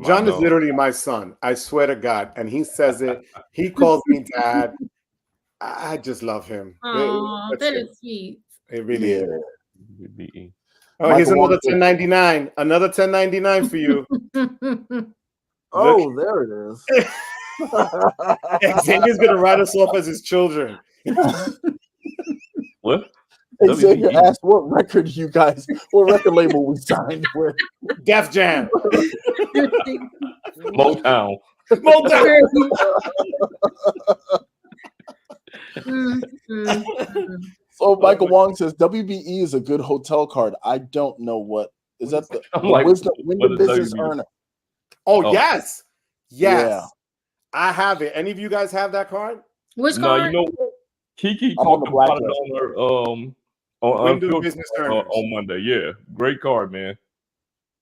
John is literally my son. I swear to God. And he says it. He calls me Dad. I just love him. Oh, that is sweet. It really is. Oh, here's another 1099. Another 1099 for you. Oh, there it is. Xavier's gonna write us off as his children. What? Xavier asked what record label we signed with. Def Jam. Motown. So Michael Wong says WBE is a good hotel card. I don't know what is that the Wyndham Business Earner. Oh, yes. Yeah. I have it. Any of you guys have that card? Which card? You know, Kiki talked about it on her on Business Earners on Monday. Yeah, great card, man.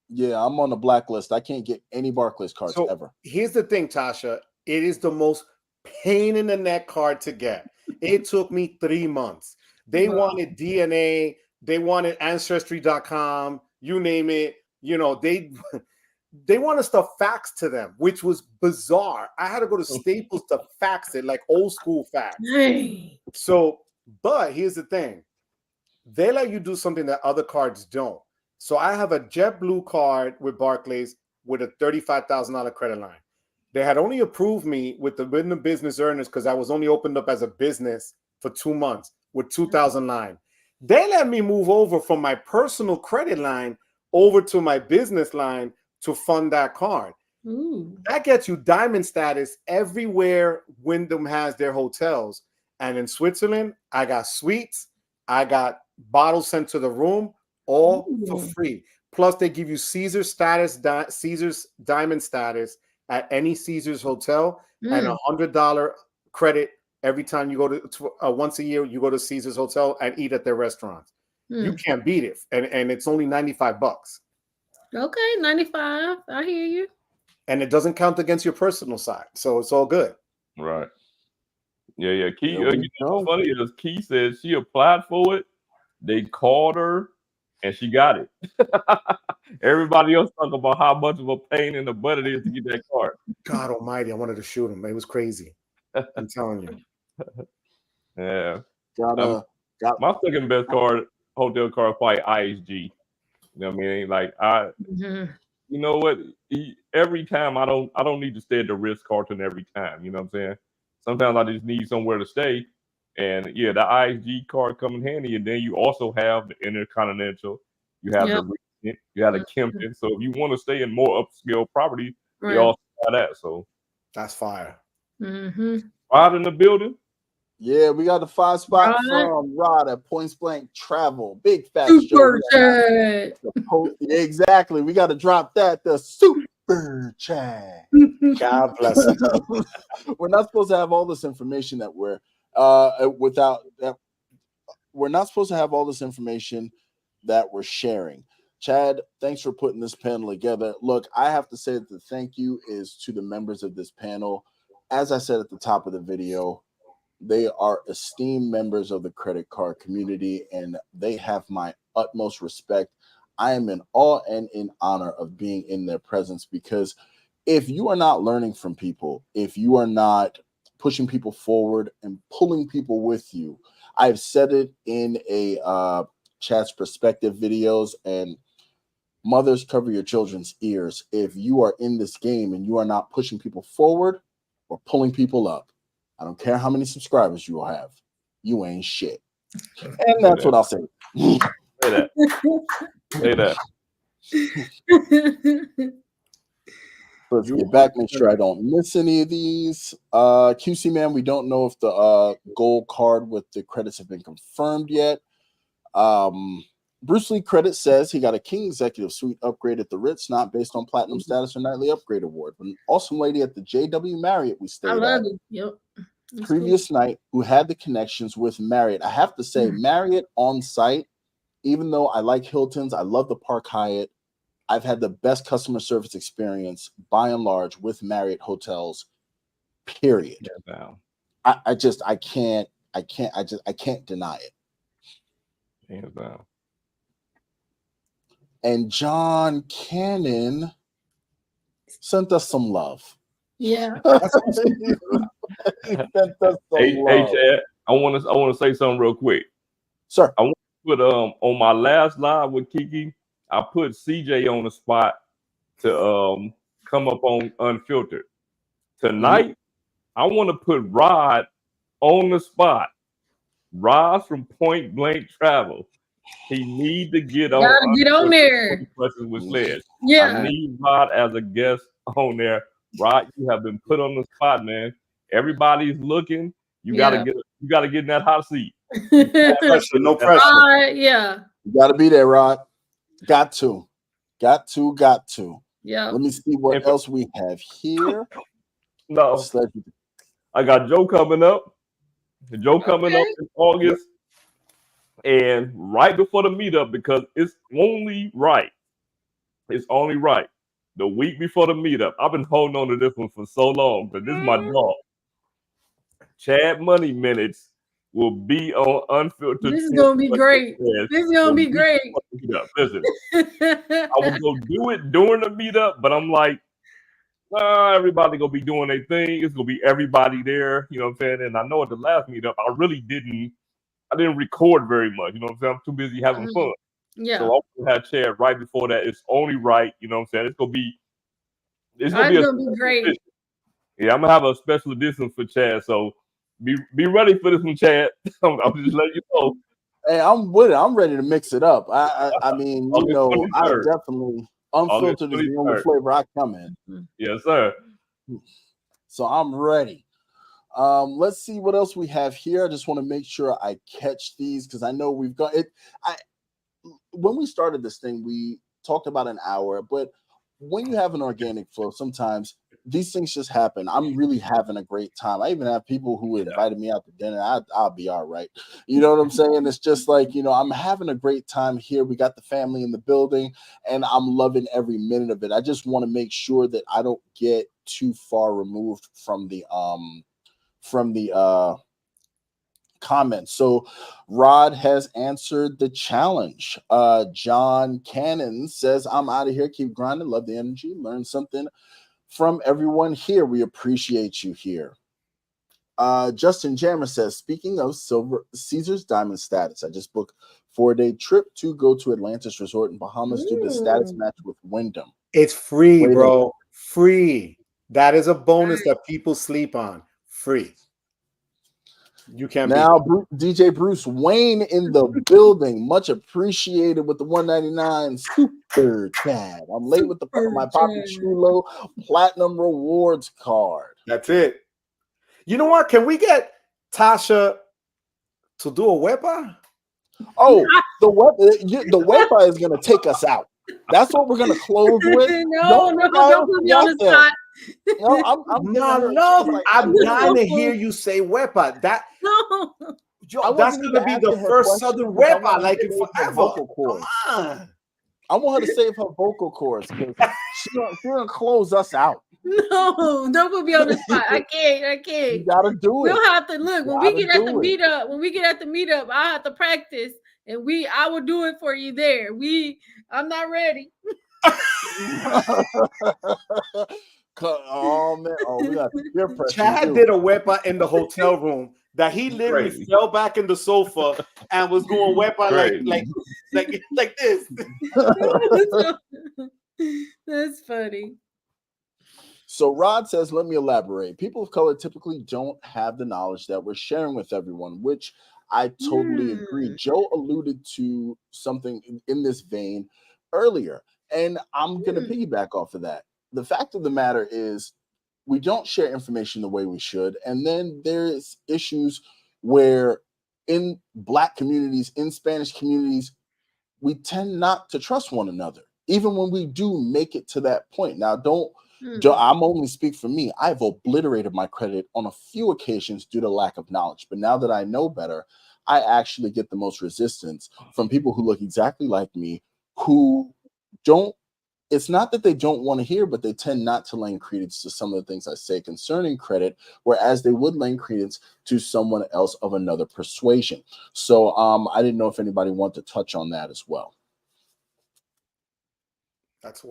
Yeah, I'm on the blacklist. I can't get any Barclays cards ever. Here's the thing, Tasha. It is the most pain in the neck card to get. It took me 3 months. They wanted DNA. They wanted Ancestry.com. You name it. You know, they wanted stuff faxed to them, which was bizarre. I had to go to Staples to fax it, like old school fax. So, but here's the thing. They let you do something that other cards don't. So I have a JetBlue card with Barclays with a $35,000 credit line. They had only approved me with the Wyndham Business Earners because I was only opened up as a business for 2 months with 2,000 line. They let me move over from my personal credit line over to my business line to fund that card. Ooh. That gets you diamond status everywhere Wyndham has their hotels. And in Switzerland, I got suites. I got bottles sent to the room, all for free. Plus, they give you Caesar status, Caesar's diamond status at any Caesar's hotel, and $100 credit every time you go to once a year. You go to Caesar's hotel and eat at their restaurants. You can't beat it, and it's only $95. Okay, 95. I hear you. And it doesn't count against your personal side, so it's all good. Right. Yeah. Key. You know what's funny is Key said she applied for it. They called her, and she got it. Everybody else talk about how much of a pain in the butt it is to get that card. God Almighty! I wanted to shoot him. It was crazy. I'm telling you. Yeah. My second best card, hotel card, probably IHG. You know what I mean? Like you know what? Every time I don't need to stay at the Ritz Carlton every time. You know what I'm saying? Sometimes I just need somewhere to stay, and yeah, the IHG card come in handy. And then you also have the Intercontinental, you have the Regent, you have the Kempton. So if you want to stay in more upscale property, they also have that. So that's fire. Rod in the building. Yeah, we got the 5 spot from Rod at Points Blank Travel. Big fat Super chat. Exactly. We got to drop that. The super chat. God bless him. We're not supposed to have all this information that we're we're not supposed to have all this information that we're sharing. Chad, thanks for putting this panel together. Look, I have to say that the thank you is to the members of this panel. As I said at the top of the video, they are esteemed members of the credit card community, and they have my utmost respect. I am in awe and in honor of being in their presence, because if you are not learning from people, if you are not pushing people forward and pulling people with you, I've said it in a Chat's perspective videos, and mothers, cover your children's ears. If you are in this game and you are not pushing people forward or pulling people up, I don't care how many subscribers you will have, you ain't shit. And that's what I'll say. Say that. Say that. Let's get back, make sure I don't miss any of these. QC man, we don't know if the gold card with the credits have been confirmed yet. Bruce Lee credit says he got a King Executive Suite upgrade at the Ritz, not based on platinum status or nightly upgrade award. But an awesome lady at the JW Marriott we stayed at. Yep. Previous night, who had the connections with Marriott. I have to say, Marriott on site, even though I like Hilton's, I love the Park Hyatt, I've had the best customer service experience by and large with Marriott hotels, period. Yeah, I can't deny it. Hands down. And John Cannon sent us some love. Yeah. Hey, Chad, I want to say something real quick. Sir. I want to put on my last live with Kiki, I put CJ on the spot to come up on Unfiltered. Tonight, I want to put Rod on the spot. Rod from Point Blank Travel. He need to get on. Gotta get on there. With Sledge. Yeah. I need Rod as a guest on there. Rod, you have been put on the spot, man. Everybody's looking. You gotta get in that hot seat. No pressure. Yeah. You gotta be there, Rod. Got to. Yeah. Let me see what else we have here. No. I got Joe coming up. Joe coming up in August. And right before the meetup, because it's only right. It's only right. The week before the meetup. I've been holding on to this one for so long, but this is my dog. Chad Money Minutes will be on Unfiltered. This is gonna be great. This is gonna be great. Listen, I was gonna do it during the meetup, but I'm like, everybody gonna be doing their thing. It's gonna be everybody there. You know what I'm saying? And I know at the last meetup, I didn't record very much. You know what I'm saying? I'm too busy having fun. Yeah. So I will have Chad right before that. It's only right. You know what I'm saying? It's gonna be great. Yeah, I'm gonna have a special edition for Chad. So be ready for this one, Chad. I'm just letting you know. Hey, I'm with it. I'm ready to mix it up. I mean, you know, I definitely Unfiltered is the only flavor I come in. Yes, sir. So I'm ready. Let's see what else we have here. I just want to make sure I catch these because I know we've got it. When we started this thing, we talked about an hour, but when you have an organic flow, sometimes these things just happen. I'm really having a great time. I even have people who invited me out to dinner. I'll be all right. You know what I'm saying? It's just like, you know, I'm having a great time here. We got the family in the building and I'm loving every minute of it. I just want to make sure that I don't get too far removed from the comments. So Rod has answered the challenge. John Cannon says, I'm out of here. Keep grinding. Love the energy. Learn something from everyone here. We appreciate you here. Justin Jammer says, speaking of silver Caesar's diamond status, I just booked 4-day trip to go to Atlantis Resort in Bahamas, do the status match with Wyndham. It's free, bro. Free. That is a bonus that people sleep on. Free. You can't now DJ Bruce Wayne in the building. Much appreciated with the 199 super chat. I'm late with my Papi Chulo Platinum Rewards card. That's it. You know what? Can we get Tasha to do a wepa? Oh, the wepa is going to take us out. That's what we're going to close with. Don't put me on the spot. I'm dying to hear you say wepa. That's going to be the first Southern wepa like it forever. Come on. I want her to save her vocal cords because she's going to close us out. No, don't put me on the spot. I can't. You gotta do it. We'll have to look when we get at the meetup. When we get at the meetup, I have to practice, and I will do it for you there. I'm not ready. Oh man! Oh, we got peer pressure. Chad did a wepa in the hotel room that he literally fell back in the sofa and was doing wepa like this. That's funny. So Rod says, let me elaborate. People of color typically don't have the knowledge that we're sharing with everyone, which I totally agree. Joe alluded to something in this vein earlier, and I'm going to piggyback off of that. The fact of the matter is we don't share information the way we should, and then there's issues where in Black communities, in Spanish communities, we tend not to trust one another, even when we do make it to that point. Now, I'm only speak for me. I've obliterated my credit on a few occasions due to lack of knowledge. But now that I know better, I actually get the most resistance from people who look exactly like me, who don't. It's not that they don't want to hear, but they tend not to lend credence to some of the things I say concerning credit, whereas they would lend credence to someone else of another persuasion. So I didn't know if anybody wanted to touch on that as well. That's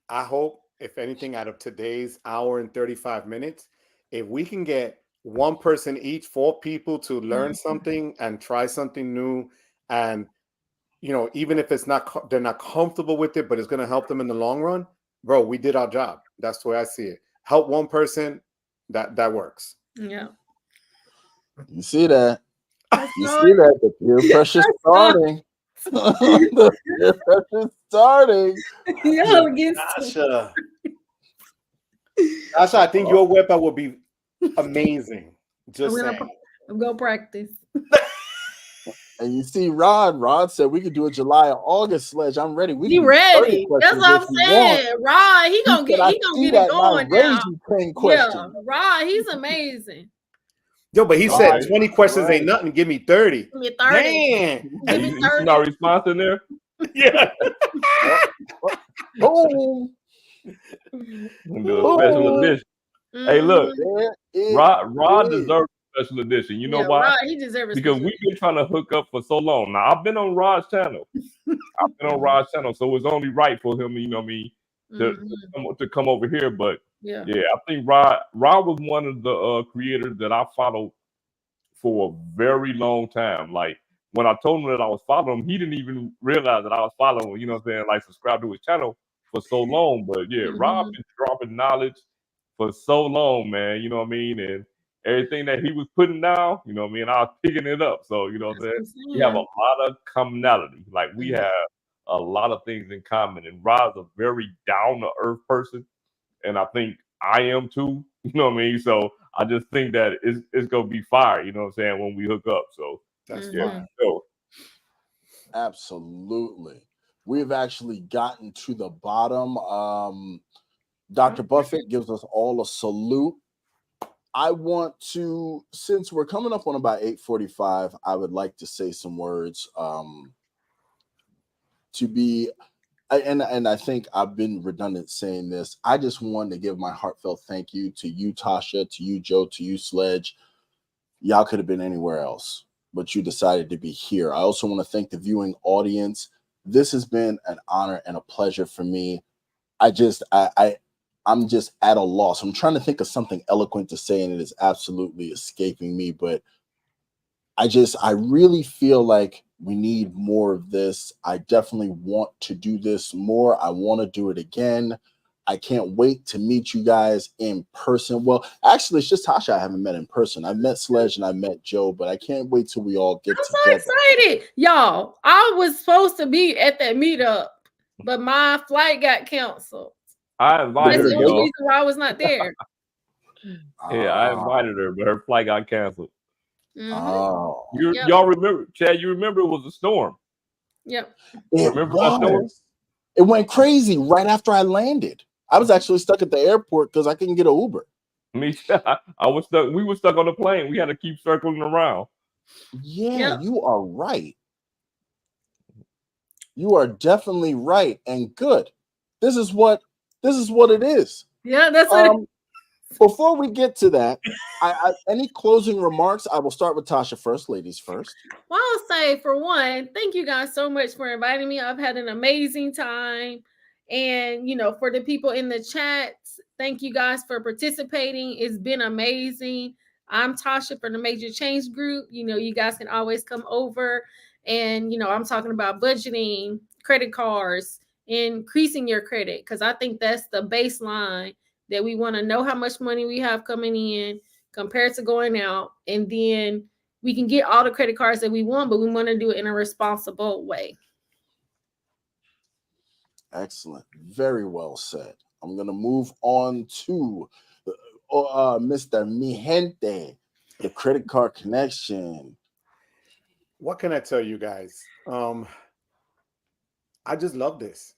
I hope, if anything, out of today's hour and 35 minutes, if we can get one person each, 4 people to learn something and try something new, and even if they're not comfortable with it, but it's going to help them in the long run, bro, we did our job. That's the way I see it. Help one person, that works. Yeah. You see that? The peer pressure starting. The peer pressure starting. Tasha, I think your weapon will be amazing. I'm gonna practice. And you see, Rod said we could do a July or August Sledge. I'm ready. He ready. That's what I'm saying. Rod, he gonna get it going now. Yeah, Rod, he's amazing. Yo, but he said 20 questions ain't nothing. Give me 30. Give me 30. Damn. Give me 30. No response in there? Yeah. Boom. Do a special edition. Hey, look, Rod deserves a special edition. You know why? Rod, he deserves because we've been trying to hook up for so long. Now, I've been on Rod's channel. So it's only right for him, to come over here. But yeah, I think Rod was one of the creators that I followed for a very long time. Like, when I told him that I was following him, he didn't even realize that I was following him, like subscribe to his channel for so long. But yeah, Rob been dropping knowledge for so long, man, and everything that he was putting down, I was picking it up. So, we have a lot of commonality. Like, we have a lot of things in common, and Rob's a very down-to-earth person, and I think I am too, So I just think that it's going to be fire, when we hook up. So that's Absolutely. We've actually gotten to the bottom. Dr. Buffett gives us all a salute. I want to, since we're coming up on about 8:45, I would like to say some words and I think I've been redundant saying this. I just wanted to give my heartfelt thank you to you, Tasha, to you, Joe, to you, Sledge. Y'all could have been anywhere else, but you decided to be here. I also want to thank the viewing audience. This has been an honor and a pleasure for me. I'm just at a loss. I'm trying to think of something eloquent to say, and it is absolutely escaping me. But I really feel like we need more of this. I definitely want to do this more. I want to do it again. I can't wait to meet you guys in person. Well, actually, it's just Tasha I haven't met in person. I've met Sledge and I met Joe, but I can't wait till we all get together. I'm so excited. Y'all, I was supposed to be at that meetup, but my flight got canceled. I invited her. That's the only reason why I was not there. Yeah, I invited her, but her flight got canceled. Oh, y'all remember, Chad? You remember it was a storm? Yep. Remember that storm? It went crazy right after I landed. I was actually stuck at the airport because I couldn't get an Uber. Me, I was stuck. We were stuck on the plane. We had to keep circling around. Yeah, you are right. You are definitely right and good. This is what it is. Yeah, that's what. Before we get to that, any closing remarks? I will start with Tasha first. Ladies first. Well, I'll say for one, thank you guys so much for inviting me. I've had an amazing time. And, for the people in the chats, thank you guys for participating. It's been amazing. I'm Tasha from the Major Change Group. You guys can always come over. And, I'm talking about budgeting, credit cards, increasing your credit, because I think that's the baseline that we want to know how much money we have coming in compared to going out. And then we can get all the credit cards that we want, but we want to do it in a responsible way. Excellent. Very well said. I'm going to move on to Mr. Mi Gente, the credit card connection. What can I tell you guys? I just love this.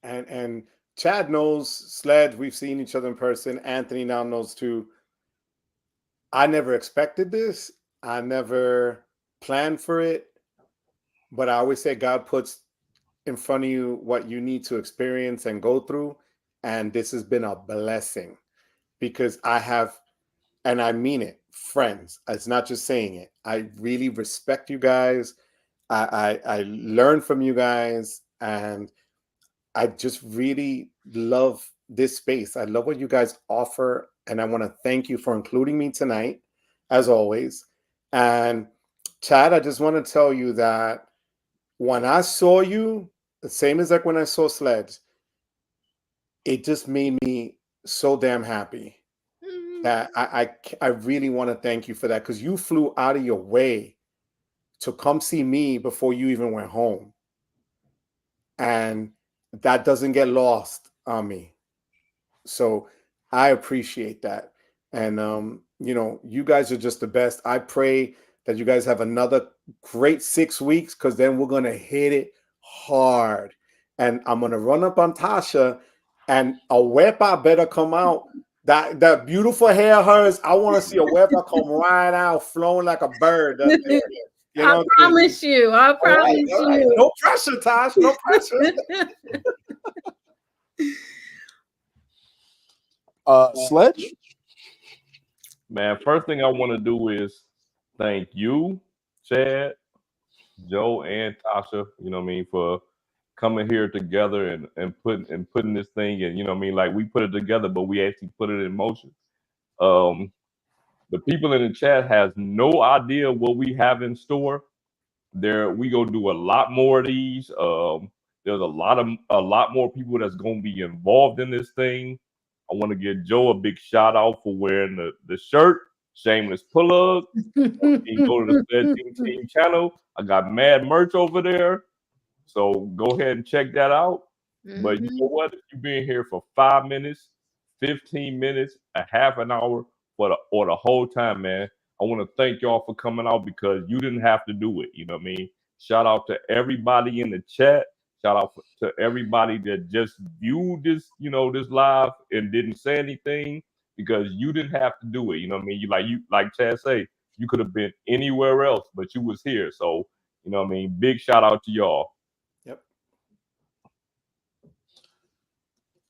And Chad knows, Sledge, we've seen each other in person. Anthony now knows too. I never expected this. I never planned for it. But I always say God puts in front of you what you need to experience and go through. And this has been a blessing because I have, and I mean it, friends. It's not just saying it. I really respect you guys. I learn from you guys, and I just really love this space. I love what you guys offer, and I want to thank you for including me tonight, as always. And Chad, I just want to tell you that when I saw you, the same as like when I saw Sledge, it just made me so damn happy that I really want to thank you for that, because you flew out of your way to come see me before you even went home. And that doesn't get lost on me. So I appreciate that. And, you guys are just the best. I pray that you guys have another great 6 weeks, because then we're going to hit it hard. And I'm going to run up on Tasha, and a wepa better come out. That beautiful hair of hers, I want to see a wepa come right out, flowing like a bird up there. I promise you. I promise you. No pressure, Tosh. No pressure. Sledge? Man, first thing I want to do is thank you, Chad, Joe, and Tasha, for coming here together and putting this thing in, like we put it together, but we actually put it in motion. The people in the chat has no idea what we have in store. We gonna do a lot more of these. There's a lot more people that's gonna be involved in this thing. I want to give Joe a big shout out for wearing the shirt. Shameless plug. You can go to the Sledge Team channel. I got mad merch over there. So go ahead and check that out. But you know what? If you've been here for 5 minutes, 15 minutes, a half an hour, or the whole time, man, I want to thank y'all for coming out, because you didn't have to do it. You know what I mean? Shout out to everybody in the chat. Shout out to everybody that just viewed this, this live and didn't say anything, because you didn't have to do it. You know what I mean? Like Chad say, you could have been anywhere else, but you was here. So, you know what I mean? Big shout out to y'all. Yep.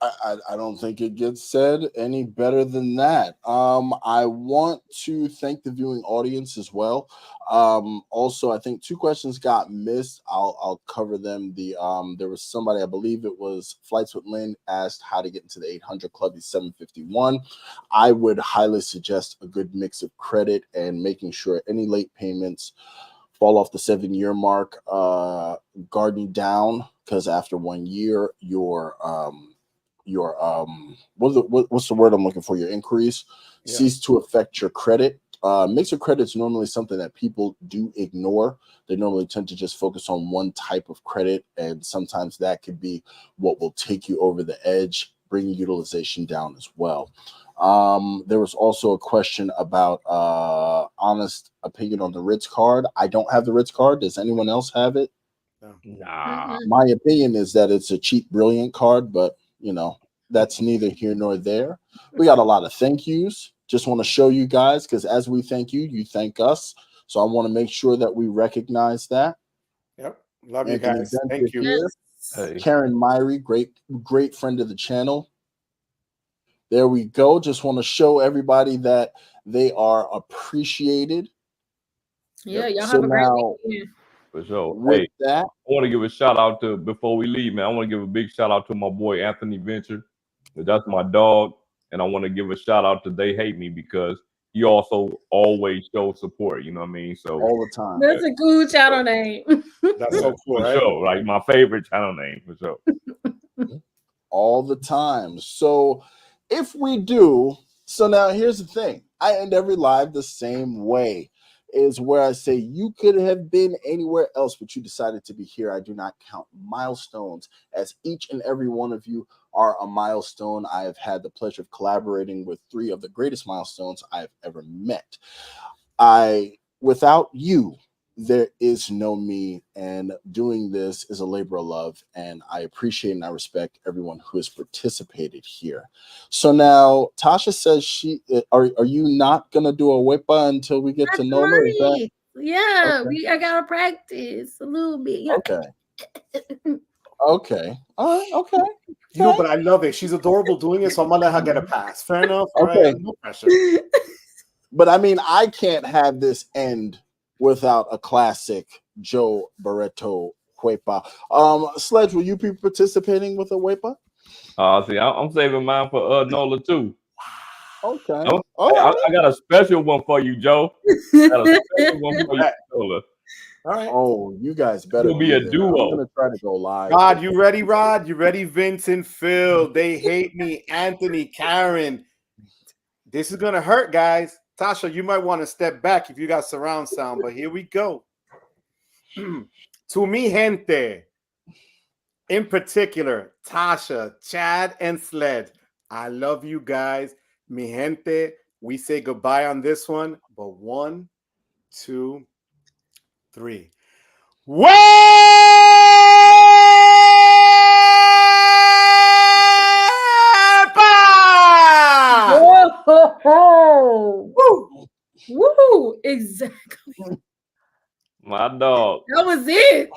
I don't think it gets said any better than that. I want to thank the viewing audience as well. Also, I think 2 questions got missed. I'll cover them. There was somebody, I believe it was Flights with Lynn, asked how to get into the 800 Club. He's 751. I would highly suggest a good mix of credit and making sure any late payments fall off the 7-year mark. Guarding down, because after 1 year, what's the word I'm looking for? Your inquiries cease to affect your credit. Mix of credit is normally something that people do ignore. They normally tend to just focus on one type of credit, and sometimes that could be what will take you over the edge, bring utilization down as well. There was also a question about honest opinion on the Ritz card. I don't have the Ritz card. Does anyone else have it? Nah. My opinion is that it's a cheap, brilliant card, but that's neither here nor there. We got a lot of thank yous. Just want to show you guys, because as we thank you, you thank us. So I want to make sure that we recognize that. Yep. Love Anthony you guys. Benter Thank you. Here. Hey. Karen Myrie, great friend of the channel. There we go. Just want to show everybody that they are appreciated. Yeah, y'all have a great weekend. For sure. With Hey, that, I want to give a shout out to, before we leave, man, I want to give a big shout out to my boy Anthony Venture. That's my dog. And I want to give a shout out to They Hate Me, because he also always shows support. You know what I mean? So all the time. That's a cool channel name. That's so cool, for right? sure. Like my favorite channel name, for sure. All the time. So if we do, so now here's the thing. I end every live the same way, is where I say you could have been anywhere else, but you decided to be here. I do not count milestones, as each and every one of you are a milestone. I have had the pleasure of collaborating with 3 of the greatest milestones I've ever met. Without you, there is no me, and doing this is a labor of love, and I appreciate and I respect everyone who has participated here. So now Tasha says are you not gonna do a wepa until we get to Nola? Right. Yeah, okay. I gotta practice a little bit. Okay. Okay. All right. Okay. But I love it. She's adorable doing it, so I'm gonna let her get a pass. Fair enough. Okay. Right? No pressure. But I mean, I can't have this end without a classic Joe Barreto wepa. Sledge, will you be participating with a wepa? See, I'm saving mine for Nola too. Okay. I got a special one for you, Joe. I got a special one for you, Nola. All right. Oh, you guys better be a duo. I'm gonna try to go live. Rod, you ready, Rod? You ready, Vincent, Phil? They Hate Me, Anthony, Karen. This is gonna hurt, guys. Tasha, you might want to step back if you got surround sound, but here we go. To mi gente, in particular, Tasha, Chad, and Sled, I love you guys. Mi gente, we say goodbye on this one, but 1, 2, 3. Wepa! Whoa! Woo! Woo! Exactly. My dog. That was it.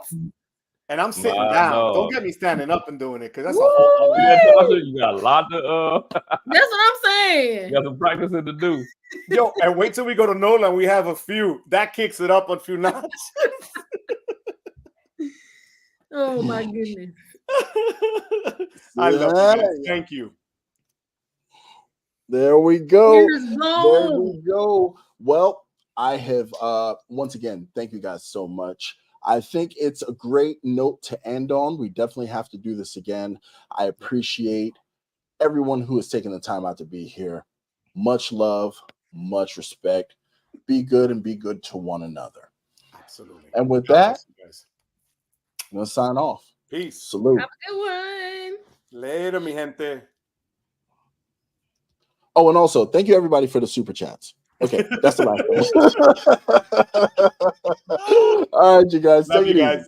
And I'm sitting down. Dog. Don't get me standing up and doing it, because that's Woo! a whole other. You got a lot to That's what I'm saying. You got some practicing to do. Yo, and wait till we go to Nola and we have a few. That kicks it up a few notches. Oh my goodness. I love you. Thank you. There we go. There we go. Well, I have once again, thank you guys so much. I think it's a great note to end on. We definitely have to do this again. I appreciate everyone who has taken the time out to be here. Much love, much respect. Be good and be good to one another. Absolutely. And with that, I'm going to sign off. Peace. Salute. Have a good one. Later, mi gente. Oh, and also, thank you everybody for the super chats. Okay, that's the last one. All right, you guys. Love you guys.